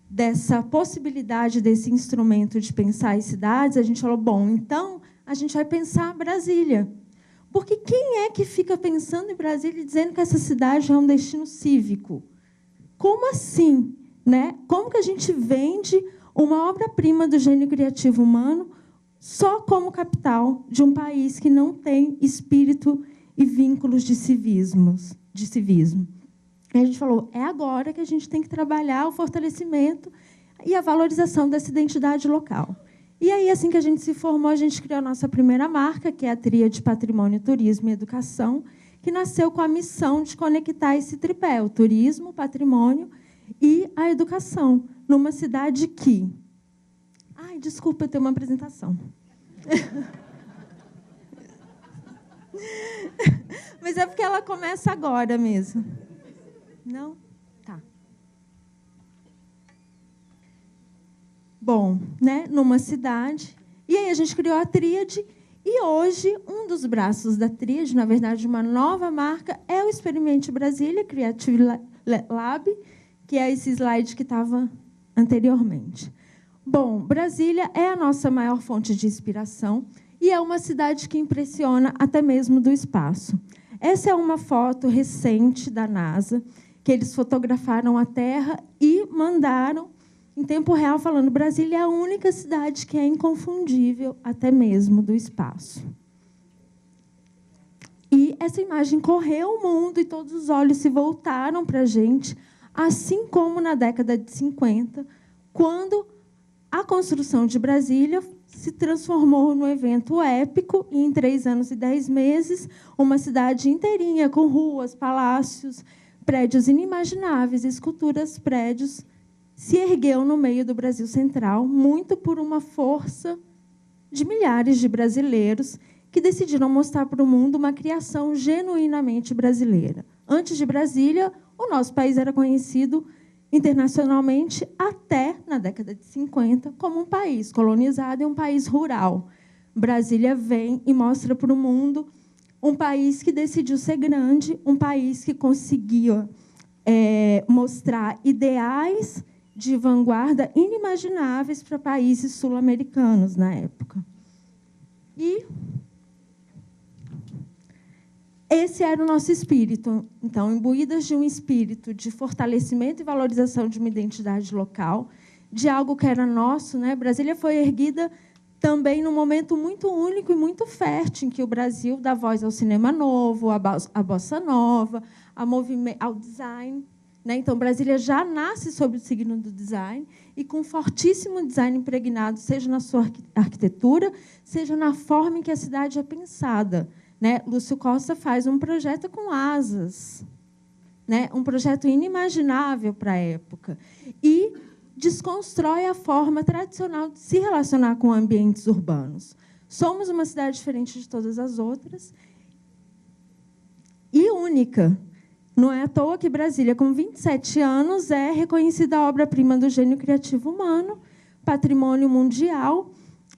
dessa possibilidade desse instrumento de pensar em cidades, a gente falou: bom, então, a gente vai pensar Brasília. Porque quem é que fica pensando em Brasília e dizendo que essa cidade é um destino cívico? Como assim? Como que a gente vende uma obra-prima do gênio criativo humano só como capital de um país que não tem espírito e vínculos de civismo? E a gente falou: é agora que a gente tem que trabalhar o fortalecimento e a valorização dessa identidade local. E aí, assim que a gente se formou, a gente criou a nossa primeira marca, que é a Tríade Patrimônio, Turismo e Educação, que nasceu com a missão de conectar esse tripé: o turismo, o patrimônio e a educação, numa cidade que... Ai, desculpa, eu tenho uma apresentação. Mas é porque ela começa agora mesmo. Não? Tá. Bom, numa cidade. E aí a gente criou a Tríade, e hoje um dos braços da Tríade, na verdade, uma nova marca, é o Experimente Brasília Creative Lab, que é esse slide que estava anteriormente. Bom, Brasília é a nossa maior fonte de inspiração e é uma cidade que impressiona até mesmo do espaço. Essa é uma foto recente da NASA, que eles fotografaram a Terra e mandaram em tempo real, falando: Brasília é a única cidade que é inconfundível até mesmo do espaço. E essa imagem correu o mundo e todos os olhos se voltaram para a gente assim como na década de 50, quando a construção de Brasília se transformou num evento épico e, em 3 anos e 10 meses, uma cidade inteirinha, com ruas, palácios, prédios inimagináveis, esculturas, prédios, se ergueu no meio do Brasil Central, muito por uma força de milhares de brasileiros que decidiram mostrar para o mundo uma criação genuinamente brasileira. Antes de Brasília, o nosso país era conhecido internacionalmente, até na década de 50, como um país colonizado e um país rural. Brasília vem e mostra para o mundo um país que decidiu ser grande, um país que conseguia mostrar ideais de vanguarda inimagináveis para países sul-americanos na época. E esse era o nosso espírito. Então, imbuídas de um espírito de fortalecimento e valorização de uma identidade local, de algo que era nosso, né? Brasília foi erguida também num momento muito único e muito fértil, em que o Brasil dá voz ao cinema novo, à bossa nova, ao design. Né? Então, Brasília já nasce sob o signo do design e com fortíssimo design impregnado, seja na sua arquitetura, seja na forma em que a cidade é pensada. Né? Lúcio Costa faz um projeto com asas, né? Um projeto inimaginável para a época, e desconstrói a forma tradicional de se relacionar com ambientes urbanos. Somos uma cidade diferente de todas as outras e única. Não é à toa que Brasília, com 27 anos, é reconhecida a obra-prima do gênio criativo humano, patrimônio mundial,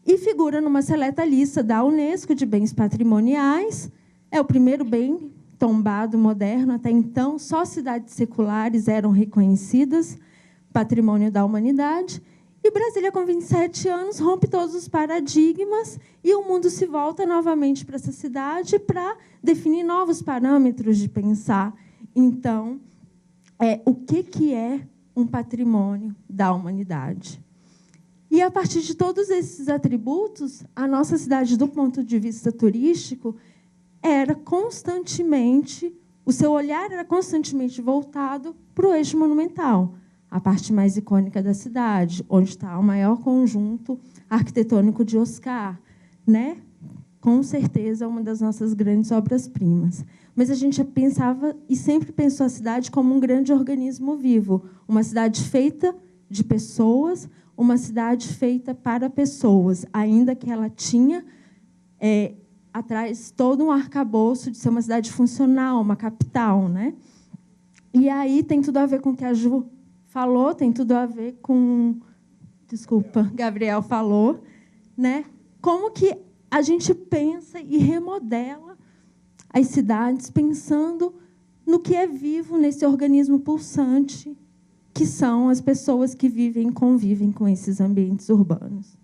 e figura numa seleta lista da Unesco de bens patrimoniais. É o primeiro bem tombado moderno. Até então, só cidades seculares eram reconhecidas patrimônio da humanidade. E Brasília, com 27 anos, rompe todos os paradigmas e o mundo se volta novamente para essa cidade para definir novos parâmetros de pensar. Então, o que é um patrimônio da humanidade? E, a partir de todos esses atributos, a nossa cidade, do ponto de vista turístico, era constantemente, o seu olhar era constantemente voltado para o eixo monumental, a parte mais icônica da cidade, onde está o maior conjunto arquitetônico de Oscar, né? Com certeza, uma das nossas grandes obras-primas. Mas a gente pensava e sempre pensou a cidade como um grande organismo vivo, uma cidade feita de pessoas, uma cidade feita para pessoas, ainda que ela tinha atrás todo um arcabouço de ser uma cidade funcional, uma capital, né? E aí tem tudo a ver com o que a Ju falou, tem tudo a ver com... Desculpa, Gabriel falou, né? Como que a gente pensa e remodela as cidades pensando no que é vivo nesse organismo pulsante, que são as pessoas que vivem e convivem com esses ambientes urbanos.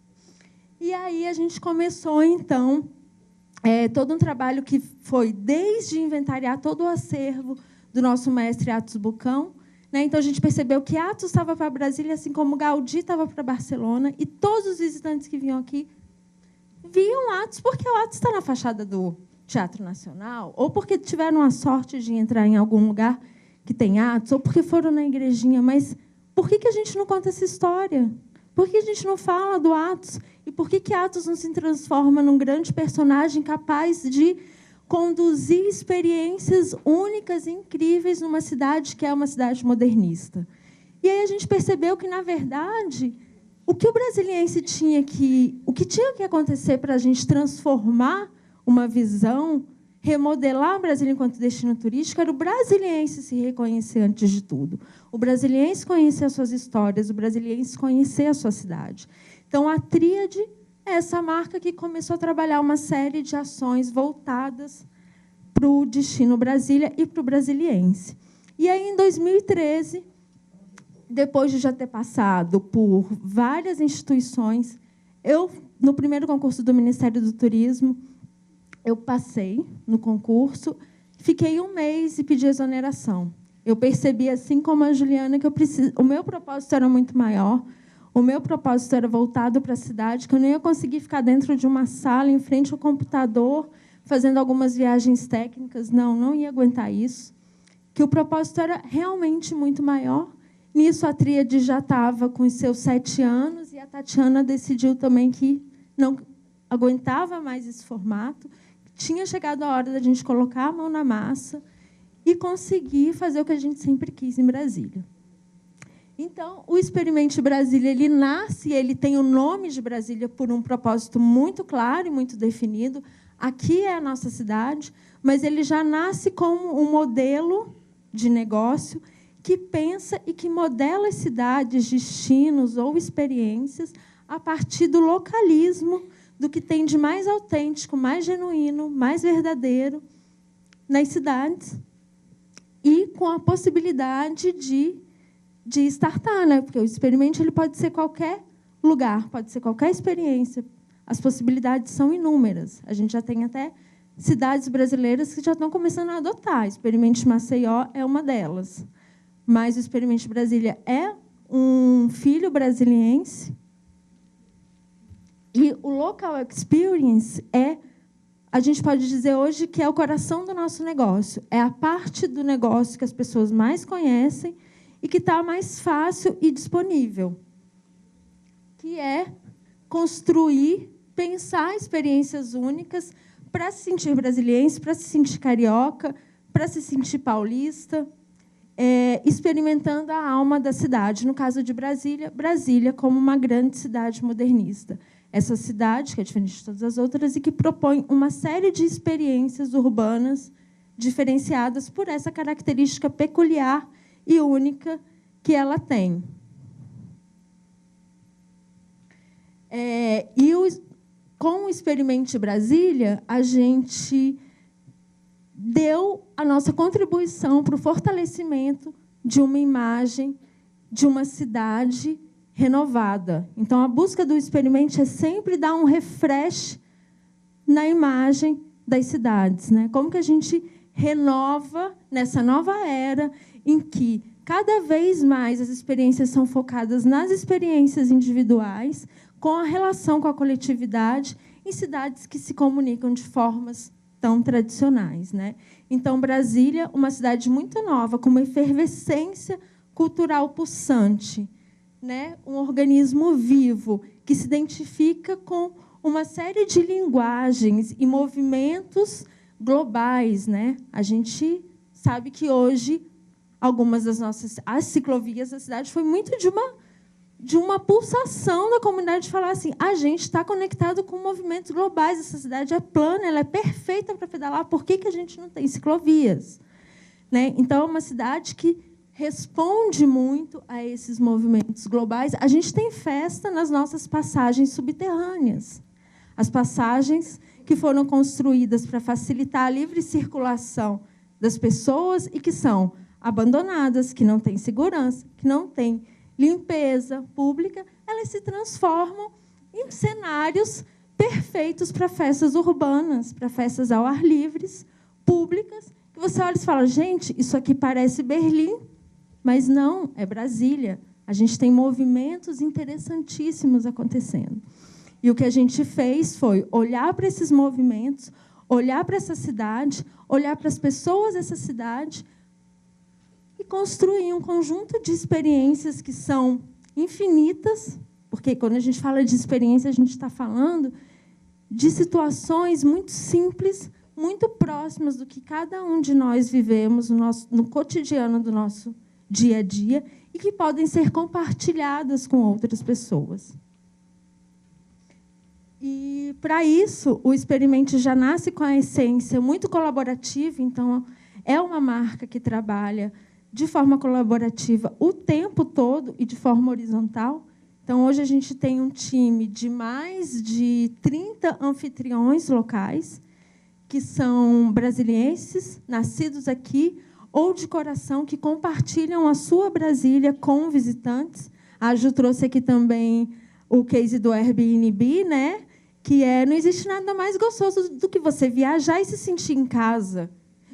E aí a gente começou, então, todo um trabalho que foi desde inventariar todo o acervo do nosso mestre Atos Bucão. Né? Então, a gente percebeu que Atos estava para Brasília, assim como Gaudí estava para Barcelona, e todos os visitantes que vinham aqui viam Atos porque o Atos está na fachada do Teatro Nacional, ou porque tiveram a sorte de entrar em algum lugar que tem Atos, ou porque foram na igrejinha. Mas por que a gente não conta essa história? Por que a gente não fala do Atos? E por que Atos não se transforma num grande personagem capaz de conduzir experiências únicas e incríveis numa cidade que é uma cidade modernista? E aí a gente percebeu que, na verdade, o que o brasiliense o que tinha que acontecer para a gente transformar uma visão, remodelar o Brasil enquanto destino turístico, era o brasiliense se reconhecer antes de tudo. O brasiliense conhecer as suas histórias, o brasiliense conhecer a sua cidade. Então, a Tríade é essa marca que começou a trabalhar uma série de ações voltadas para o destino Brasília e para o brasiliense. E aí, em 2013, depois de já ter passado por várias instituições, no primeiro concurso do Ministério do Turismo, eu passei no concurso, fiquei 1 mês e pedi exoneração. Eu percebi, assim como a Juliana, que o meu propósito era muito maior, o meu propósito era voltado para a cidade, que eu não ia conseguir ficar dentro de uma sala, em frente ao computador, fazendo algumas viagens técnicas. Não ia aguentar isso. que o propósito era realmente muito maior. Nisso, a tríade já estava com os seus 7 anos, e a Tatiana decidiu também que não aguentava mais esse formato, tinha chegado a hora da gente colocar a mão na massa e conseguir fazer o que a gente sempre quis em Brasília. Então, o Experimente Brasília, ele nasce, ele tem o nome de Brasília por um propósito muito claro e muito definido. Aqui é a nossa cidade, mas ele já nasce como um modelo de negócio que pensa e que modela as cidades, destinos ou experiências a partir do localismo, do que tem de mais autêntico, mais genuíno, mais verdadeiro nas cidades, e com a possibilidade de startar, né? Porque o Experimente ele pode ser qualquer lugar, pode ser qualquer experiência. As possibilidades são inúmeras. A gente já tem até cidades brasileiras que já estão começando a adotar. Experimente Maceió é uma delas. Mas o Experimente Brasília é um filho brasiliense. E o Local Experience a gente pode dizer hoje que é o coração do nosso negócio. É a parte do negócio que as pessoas mais conhecem e que está mais fácil e disponível, que é construir, pensar experiências únicas para se sentir brasiliense, para se sentir carioca, para se sentir paulista, experimentando a alma da cidade. No caso de Brasília, Brasília como uma grande cidade modernista. Essa cidade, que é diferente de todas as outras, e que propõe uma série de experiências urbanas diferenciadas por essa característica peculiar e única que ela tem. Com o Experimente Brasília, a gente deu a nossa contribuição para o fortalecimento de uma imagem de uma cidade renovada. Então, a busca do Experimente é sempre dar um refresh na imagem das cidades, né? Como que a gente renova nessa nova era em que cada vez mais as experiências são focadas nas experiências individuais, com a relação com a coletividade, em cidades que se comunicam de formas tão tradicionais, né? Então, Brasília, uma cidade muito nova, com uma efervescência cultural pulsante, né? Um organismo vivo que se identifica com uma série de linguagens e movimentos globais, né? A gente sabe que hoje algumas das as ciclovias da cidade foi muito de uma pulsação da comunidade de falar assim: a gente está conectado com movimentos globais, essa cidade é plana, ela é perfeita para pedalar, por que a gente não tem ciclovias? Né? Então, é uma cidade que responde muito a esses movimentos globais. A gente tem festa nas nossas passagens subterrâneas. As passagens que foram construídas para facilitar a livre circulação das pessoas e que são abandonadas, que não têm segurança, que não têm limpeza pública, elas se transformam em cenários perfeitos para festas urbanas, para festas ao ar livre, públicas, que você olha e fala: gente, isso aqui parece Berlim, mas não, é Brasília. A gente tem movimentos interessantíssimos acontecendo. E o que a gente fez foi olhar para esses movimentos, olhar para essa cidade, olhar para as pessoas dessa cidade e construir um conjunto de experiências que são infinitas, porque, quando a gente fala de experiência, a gente está falando de situações muito simples, muito próximas do que cada um de nós vivemos no cotidiano do nosso dia a dia e que podem ser compartilhadas com outras pessoas. E, para isso, o Experimente já nasce com a essência muito colaborativa. Então, é uma marca que trabalha de forma colaborativa o tempo todo e de forma horizontal. Então, hoje a gente tem um time de mais de 30 anfitriões locais, que são brasilienses, nascidos aqui, ou de coração, que compartilham a sua Brasília com visitantes. A Ju trouxe aqui também o case do Airbnb, né? Que não existe nada mais gostoso do que você viajar e se sentir em casa,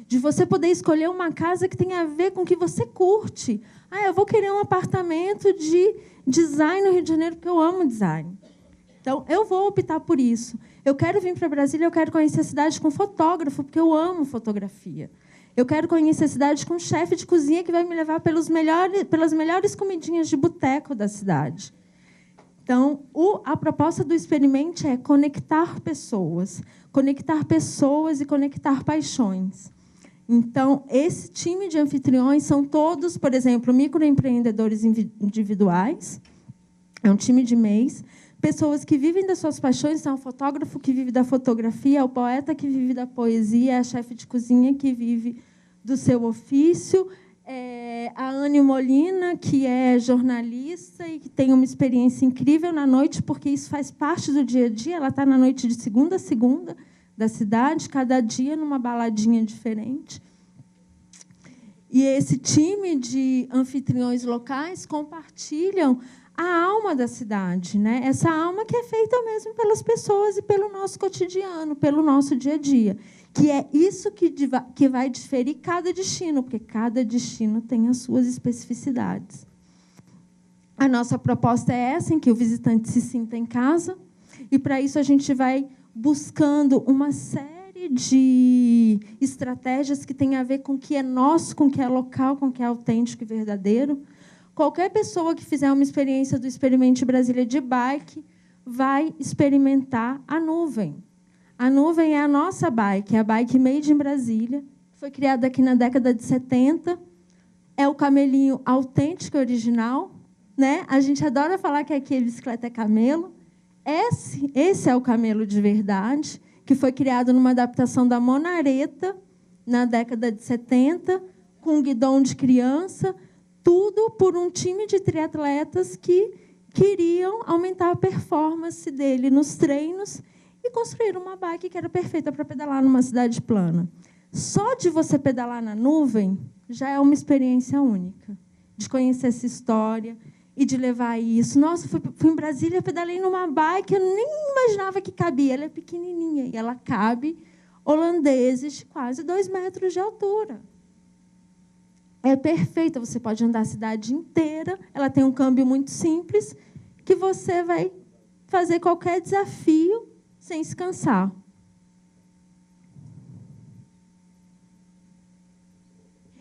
de você poder escolher uma casa que tenha a ver com o que você curte. Eu vou querer um apartamento de design no Rio de Janeiro, porque eu amo design. Então, eu vou optar por isso. Eu quero vir para Brasília, eu quero conhecer a cidade com fotógrafo, porque eu amo fotografia. Eu quero conhecer a cidade com um chefe de cozinha que vai me levar pelas melhores comidinhas de boteco da cidade. Então, a proposta do Experimente é conectar pessoas e conectar paixões. Então, esse time de anfitriões são todos, por exemplo, microempreendedores individuais, é um time de MEIs, pessoas que vivem das suas paixões, então, o fotógrafo que vive da fotografia, o poeta que vive da poesia, a chefe de cozinha que vive do seu ofício, a Anne Molina, que é jornalista e que tem uma experiência incrível na noite, porque isso faz parte do dia a dia. Ela está na noite de segunda a segunda da cidade, cada dia numa baladinha diferente. E esse time de anfitriões locais compartilham a alma da cidade, né? Essa alma que é feita mesmo pelas pessoas e pelo nosso cotidiano, pelo nosso dia a dia, que é isso que vai diferir cada destino, porque cada destino tem as suas especificidades. A nossa proposta é essa, em que o visitante se sinta em casa, e, para isso, a gente vai buscando uma série de estratégias que têm a ver com o que é nosso, com o que é local, com o que é autêntico e verdadeiro. Qualquer pessoa que fizer uma experiência do Experimente Brasília de bike vai experimentar a nuvem. A nuvem é a nossa bike, é a bike Made in Brasília, foi criada aqui na década de 70, é o camelinho autêntico e original, né? A gente adora falar que aqui a bicicleta é camelo. Esse é o camelo de verdade, que foi criado numa adaptação da Monareta, na década de 70, com um guidão de criança, tudo por um time de triatletas que queriam aumentar a performance dele nos treinos e construíram uma bike que era perfeita para pedalar numa cidade plana. Só de você pedalar na nuvem já é uma experiência única, de conhecer essa história e de levar isso. Nossa, fui em Brasília, pedalei numa bike, eu nem imaginava que cabia. Ela é pequenininha e ela cabe holandeses de quase 2 metros de altura. É perfeita, você pode andar a cidade inteira, ela tem um câmbio muito simples, que você vai fazer qualquer desafio sem se cansar.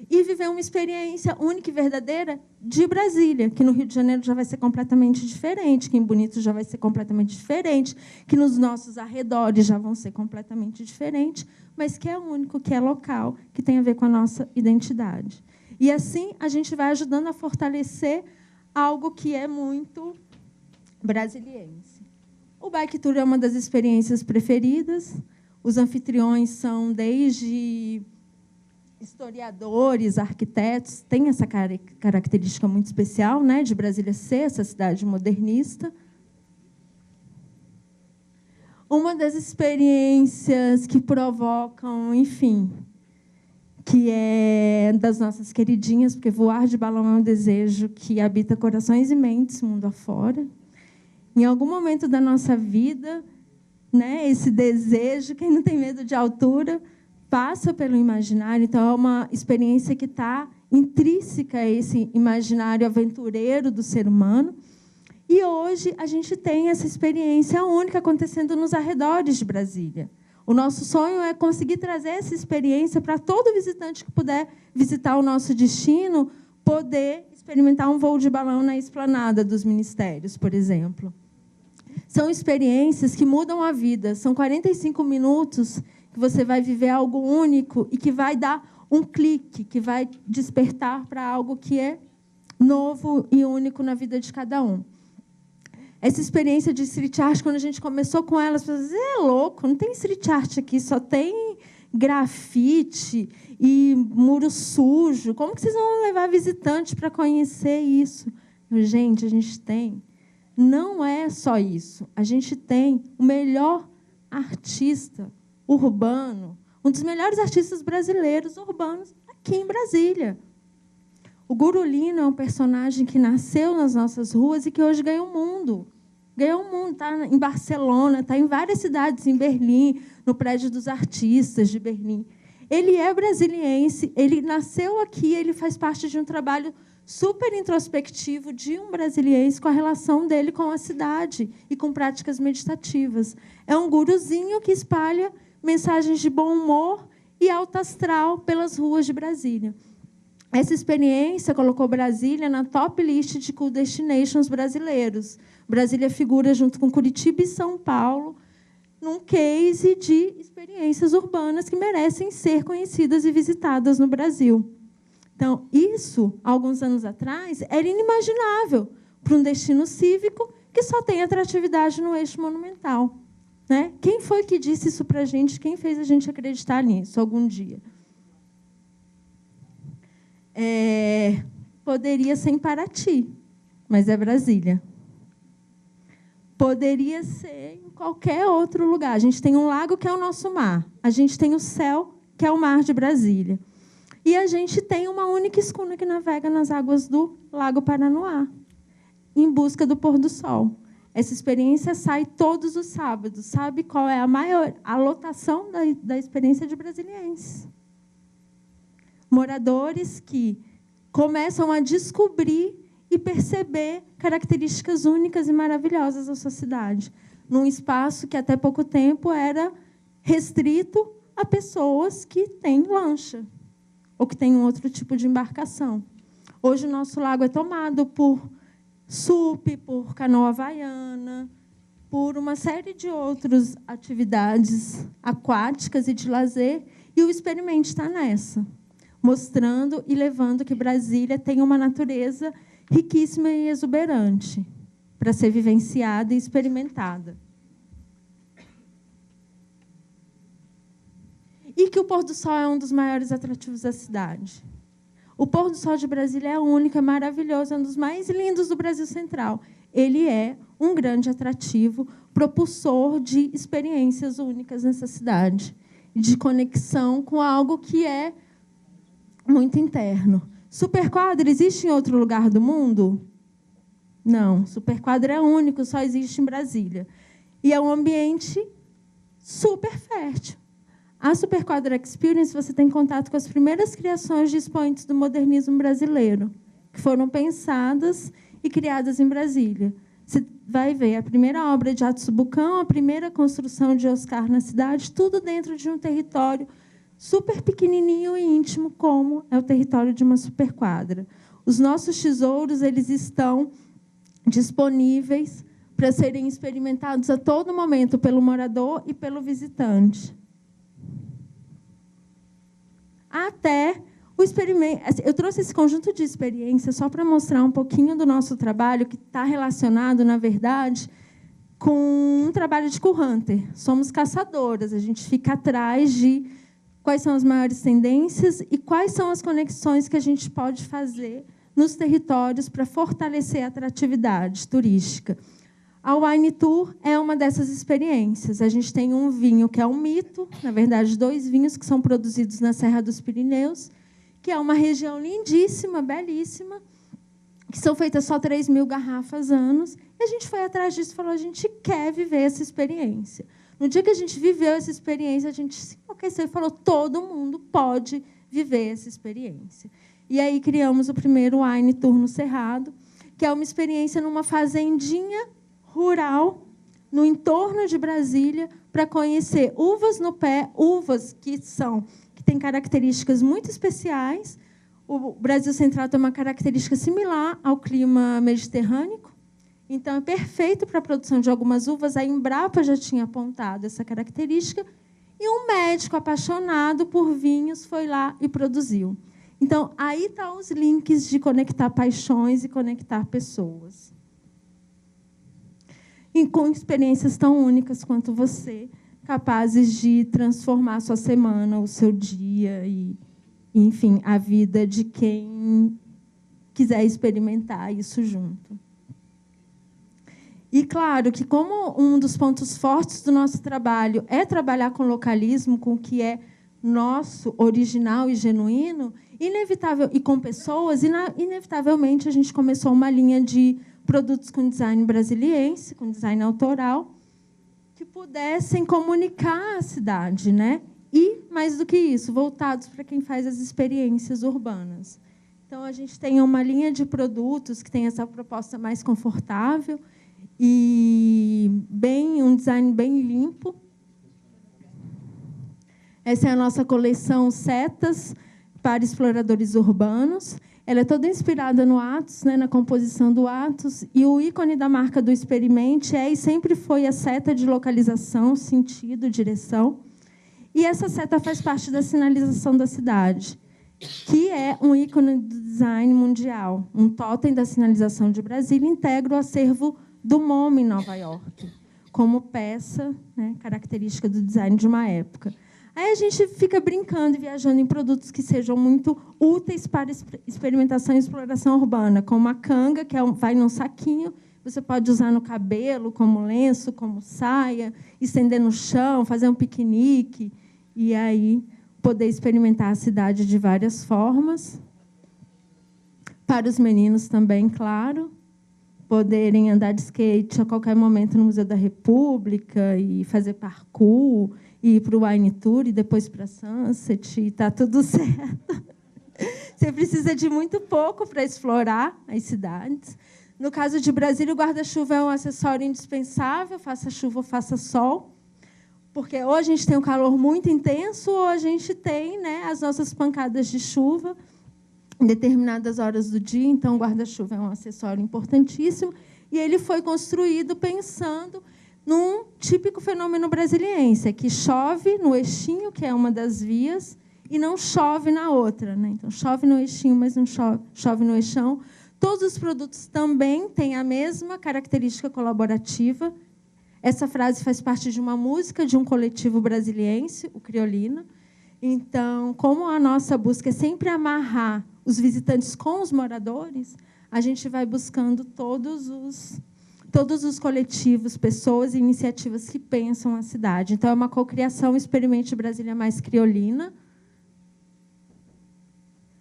E viver uma experiência única e verdadeira de Brasília, que no Rio de Janeiro já vai ser completamente diferente, que em Bonito já vai ser completamente diferente, que nos nossos arredores já vão ser completamente diferentes, mas que é único, que é local, que tem a ver com a nossa identidade. E, assim, a gente vai ajudando a fortalecer algo que é muito brasiliense. O Bike Tour é uma das experiências preferidas. Os anfitriões são desde historiadores, arquitetos, tem essa característica muito especial, né, de Brasília ser essa cidade modernista. Uma das experiências que provocam, enfim, que é das nossas queridinhas, porque voar de balão é um desejo que habita corações e mentes mundo afora. Em algum momento da nossa vida, né, esse desejo, quem não tem medo de altura, passa pelo imaginário. Então, é uma experiência que está intrínseca a esse imaginário aventureiro do ser humano. E, hoje, a gente tem essa experiência única acontecendo nos arredores de Brasília. O nosso sonho é conseguir trazer essa experiência para todo visitante que puder visitar o nosso destino, poder experimentar um voo de balão na esplanada dos ministérios, por exemplo. São experiências que mudam a vida. São 45 minutos que você vai viver algo único e que vai dar um clique, que vai despertar para algo que é novo e único na vida de cada um. Essa experiência de street art, quando a gente começou com ela, as pessoas diziam, é louco, não tem street art aqui, só tem grafite e muro sujo. Como que vocês vão levar visitante para conhecer isso? Gente, a gente tem. Não é só isso. A gente tem o melhor artista urbano, um dos melhores artistas brasileiros urbanos aqui em Brasília. O Gurulino é um personagem que nasceu nas nossas ruas e que hoje ganhou o mundo. Ganhou o mundo, está em Barcelona, está em várias cidades, em Berlim, no Prédio dos Artistas de Berlim. Ele é brasiliense, ele nasceu aqui, ele faz parte de um trabalho super introspectivo de um brasiliense com a relação dele com a cidade e com práticas meditativas. É um guruzinho que espalha mensagens de bom humor e alto astral pelas ruas de Brasília. Essa experiência colocou Brasília na top list de cool destinations brasileiros. Brasília figura junto com Curitiba e São Paulo num case de experiências urbanas que merecem ser conhecidas e visitadas no Brasil. Então, isso, alguns anos atrás, era inimaginável para um destino cívico que só tem atratividade no eixo monumental. Né? Quem foi que disse isso para a gente? Quem fez a gente acreditar nisso algum dia? Poderia ser em Paraty, mas é Brasília. Poderia ser em qualquer outro lugar. A gente tem um lago, que é o nosso mar. A gente tem o céu, que é o mar de Brasília. E a gente tem uma única escuna que navega nas águas do Lago Paranoá, em busca do pôr do sol. Essa experiência sai todos os sábados. Sabe qual é a lotação da experiência de brasilienses? Moradores que começam a descobrir e perceber características únicas e maravilhosas da sua cidade, num espaço que até pouco tempo era restrito a pessoas que têm lancha ou que têm um outro tipo de embarcação. Hoje o nosso lago é tomado por SUP, por canoa havaiana, por uma série de outras atividades aquáticas e de lazer, e o Experimente está nessa, mostrando e levando que Brasília tem uma natureza riquíssima e exuberante para ser vivenciada e experimentada. E que o pôr do sol é um dos maiores atrativos da cidade. O pôr do sol de Brasília é único, é maravilhoso, é um dos mais lindos do Brasil Central. Ele é um grande atrativo, propulsor de experiências únicas nessa cidade, de conexão com algo que é muito interno. Superquadra existe em outro lugar do mundo? Não. Superquadra é único, só existe em Brasília. E é um ambiente super fértil. A Superquadra Experience, você tem contato com as primeiras criações de expoentes do modernismo brasileiro, que foram pensadas e criadas em Brasília. Você vai ver a primeira obra de Atsu Bucão, a primeira construção de Oscar na cidade, tudo dentro de um território super pequenininho e íntimo, como é o território de uma superquadra. Os nossos tesouros, eles estão disponíveis para serem experimentados a todo momento pelo morador e pelo visitante. Até o experimento. Eu trouxe esse conjunto de experiências só para mostrar um pouquinho do nosso trabalho, que está relacionado, na verdade, com um trabalho de cool hunter. Somos caçadoras, a gente fica atrás de quais são as maiores tendências e quais são as conexões que a gente pode fazer nos territórios para fortalecer a atratividade turística. A Wine Tour é uma dessas experiências. A gente tem um vinho que é um mito, na verdade, 2 vinhos que são produzidos na Serra dos Pirineus, que é uma região lindíssima, belíssima, que são feitas só 3.000 garrafas anos. E a gente foi atrás disso e falou, a gente quer viver essa experiência. No dia que a gente viveu essa experiência, a gente se enlouqueceu e falou, todo mundo pode viver essa experiência. E aí criamos o primeiro Wine Tour no Cerrado, que é uma experiência numa fazendinha rural, no entorno de Brasília, para conhecer uvas no pé, uvas que têm características muito especiais. O Brasil Central tem uma característica similar ao clima mediterrâneo, então é perfeito para a produção de algumas uvas. A Embrapa já tinha apontado essa característica, e um médico apaixonado por vinhos foi lá e produziu. Então, aí estão os links de conectar paixões e conectar pessoas. E com experiências tão únicas quanto você, capazes de transformar a sua semana, o seu dia e, enfim, a vida de quem quiser experimentar isso junto. E, claro, que como um dos pontos fortes do nosso trabalho é trabalhar com localismo, com o que é nosso, original e genuíno, inevitável, e com pessoas, inevitavelmente a gente começou uma linha de produtos com design brasiliense, com design autoral, que pudessem comunicar a cidade, né? E, mais do que isso, voltados para quem faz as experiências urbanas. Então, a gente tem uma linha de produtos que tem essa proposta mais confortável e um design bem limpo. Essa é a nossa coleção Setas para Exploradores Urbanos. Ela é toda inspirada no Atos, né, na composição do Atos, e o ícone da marca do Experimente é e sempre foi a seta de localização, sentido, direção. E essa seta faz parte da sinalização da cidade, que é um ícone do design mundial. Um totem da sinalização de Brasília integra o acervo do MoMA em Nova York, como peça, né, característica do design de uma época. Aí a gente fica brincando e viajando em produtos que sejam muito úteis para experimentação e exploração urbana, como a canga, que vai num saquinho, você pode usar no cabelo, como lenço, como saia, estender no chão, fazer um piquenique, e aí poder experimentar a cidade de várias formas. Para os meninos também, claro, poderem andar de skate a qualquer momento no Museu da República e fazer parkour, e ir para o Wine Tour e depois para a Sunset, e está tudo certo. Você precisa de muito pouco para explorar as cidades. No caso de Brasília, o guarda-chuva é um acessório indispensável, faça chuva ou faça sol, porque ou a gente tem um calor muito intenso, ou a gente tem, né, as nossas pancadas de chuva em determinadas horas do dia. Então, o guarda-chuva é um acessório importantíssimo, e ele foi construído pensando num típico fenômeno brasiliense, que chove no eixinho, que é uma das vias, e não chove na outra, né? Então, chove no eixinho, mas não chove no eixão. Todos os produtos também têm a mesma característica colaborativa. Essa frase faz parte de uma música de um coletivo brasiliense, o Criolina. Então, como a nossa busca é sempre amarrar os visitantes com os moradores, a gente vai buscando todos os coletivos, pessoas e iniciativas que pensam a cidade. Então, é uma cocriação Experimente Brasília mais Criolina.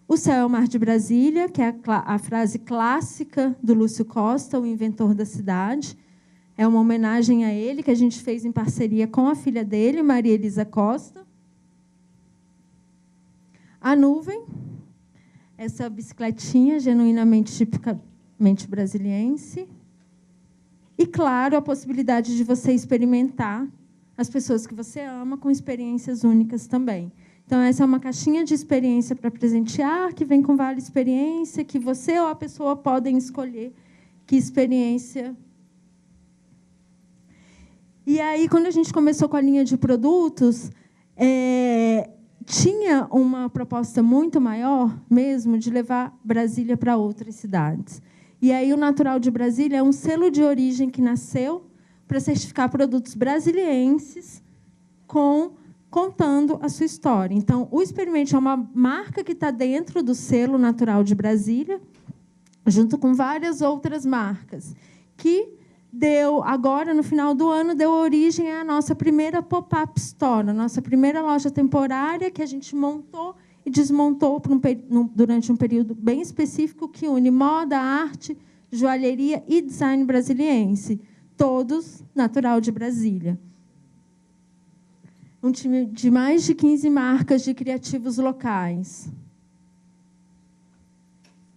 O céu é o mar de Brasília, que é a frase clássica do Lúcio Costa, o inventor da cidade. É uma homenagem a ele, que a gente fez em parceria com a filha dele, Maria Elisa Costa. A nuvem, essa bicicletinha genuinamente, tipicamente brasiliense. E, claro, a possibilidade de você experimentar as pessoas que você ama com experiências únicas também. Então, essa é uma caixinha de experiência para presentear, que vem com vale experiência, que você ou a pessoa podem escolher que experiência. E aí, quando a gente começou com a linha de produtos, tinha uma proposta muito maior, mesmo, de levar Brasília para outras cidades. E aí, o Natural de Brasília é um selo de origem que nasceu para certificar produtos brasilienses contando a sua história. Então, o Experimente é uma marca que está dentro do selo Natural de Brasília, junto com várias outras marcas, que agora, no final do ano, deu origem à nossa primeira pop-up store, a nossa primeira loja temporária, que a gente montou e desmontou durante um período bem específico, que une moda, arte, joalheria e design brasiliense, todos Natural de Brasília. Um time de mais de 15 marcas de criativos locais,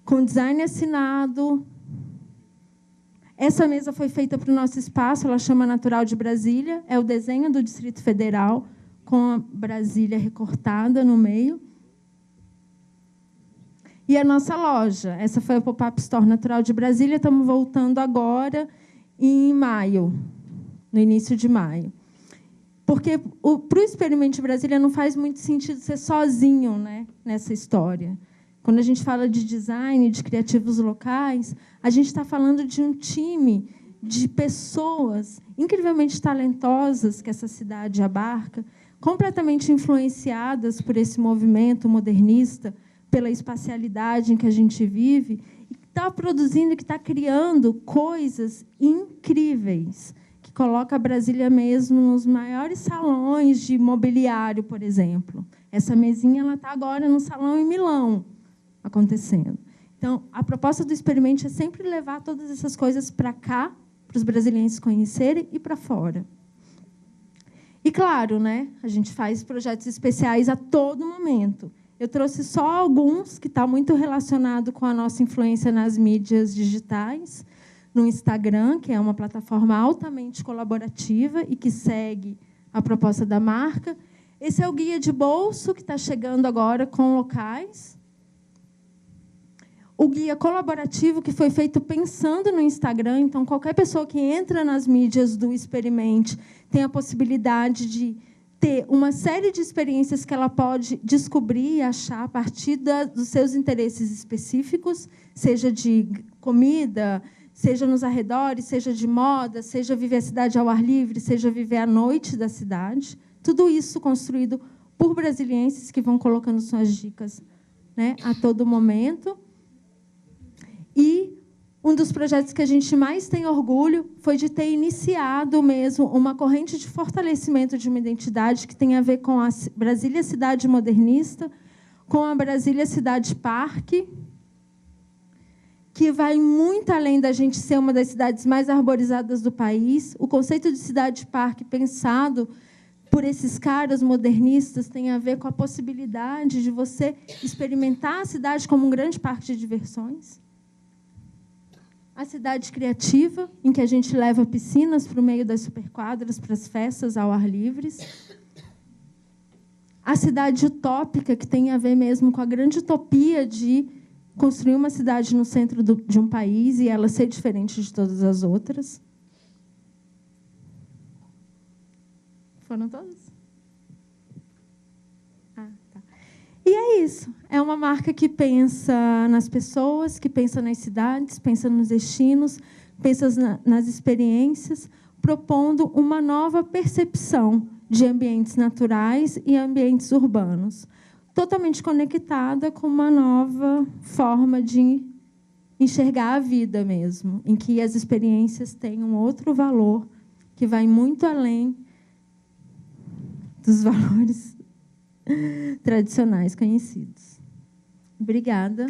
com design assinado. Essa mesa foi feita para o nosso espaço, ela chama Natural de Brasília, é o desenho do Distrito Federal, com a Brasília recortada no meio. E a nossa loja, essa foi a Pop-Up Store Natural de Brasília, estamos voltando agora em maio, no início de maio. Porque para o Experimente Brasília não faz muito sentido ser sozinho, né, nessa história. Quando a gente fala de design, de criativos locais, a gente está falando de um time de pessoas incrivelmente talentosas que essa cidade abarca, completamente influenciadas por esse movimento modernista, pela espacialidade em que a gente vive, e que está produzindo, que está criando coisas incríveis, que coloca a Brasília mesmo nos maiores salões de mobiliário, por exemplo. Essa mesinha está agora no salão em Milão, acontecendo. Então, a proposta do Experimente é sempre levar todas essas coisas para cá, para os brasileiros conhecerem, e para fora. E, claro, né, a gente faz projetos especiais a todo momento. Eu trouxe só alguns, que está muito relacionado com a nossa influência nas mídias digitais, no Instagram, que é uma plataforma altamente colaborativa e que segue a proposta da marca. Esse é o guia de bolso que está chegando agora com locais. O guia colaborativo, que foi feito pensando no Instagram. Então, qualquer pessoa que entra nas mídias do Experimente tem a possibilidade de ter uma série de experiências que ela pode descobrir e achar a partir dos seus interesses específicos, seja de comida, seja nos arredores, seja de moda, seja viver a cidade ao ar livre, seja viver a noite da cidade. Tudo isso construído por brasilienses que vão colocando suas dicas, né, a todo momento. E um dos projetos que a gente mais tem orgulho foi de ter iniciado mesmo uma corrente de fortalecimento de uma identidade que tem a ver com a Brasília Cidade Modernista, com a Brasília Cidade Parque, que vai muito além da gente ser uma das cidades mais arborizadas do país. O conceito de cidade-parque pensado por esses caras modernistas tem a ver com a possibilidade de você experimentar a cidade como um grande parque de diversões. A cidade criativa, em que a gente leva piscinas para o meio das superquadras, para as festas ao ar livre. A cidade utópica, que tem a ver mesmo com a grande utopia de construir uma cidade no centro de um país e ela ser diferente de todas as outras. Foram todas? Ah, tá. E é isso. É uma marca que pensa nas pessoas, que pensa nas cidades, pensa nos destinos, pensa nas experiências, propondo uma nova percepção de ambientes naturais e ambientes urbanos, totalmente conectada com uma nova forma de enxergar a vida mesmo, em que as experiências têm um outro valor que vai muito além dos valores tradicionais conhecidos. Obrigada.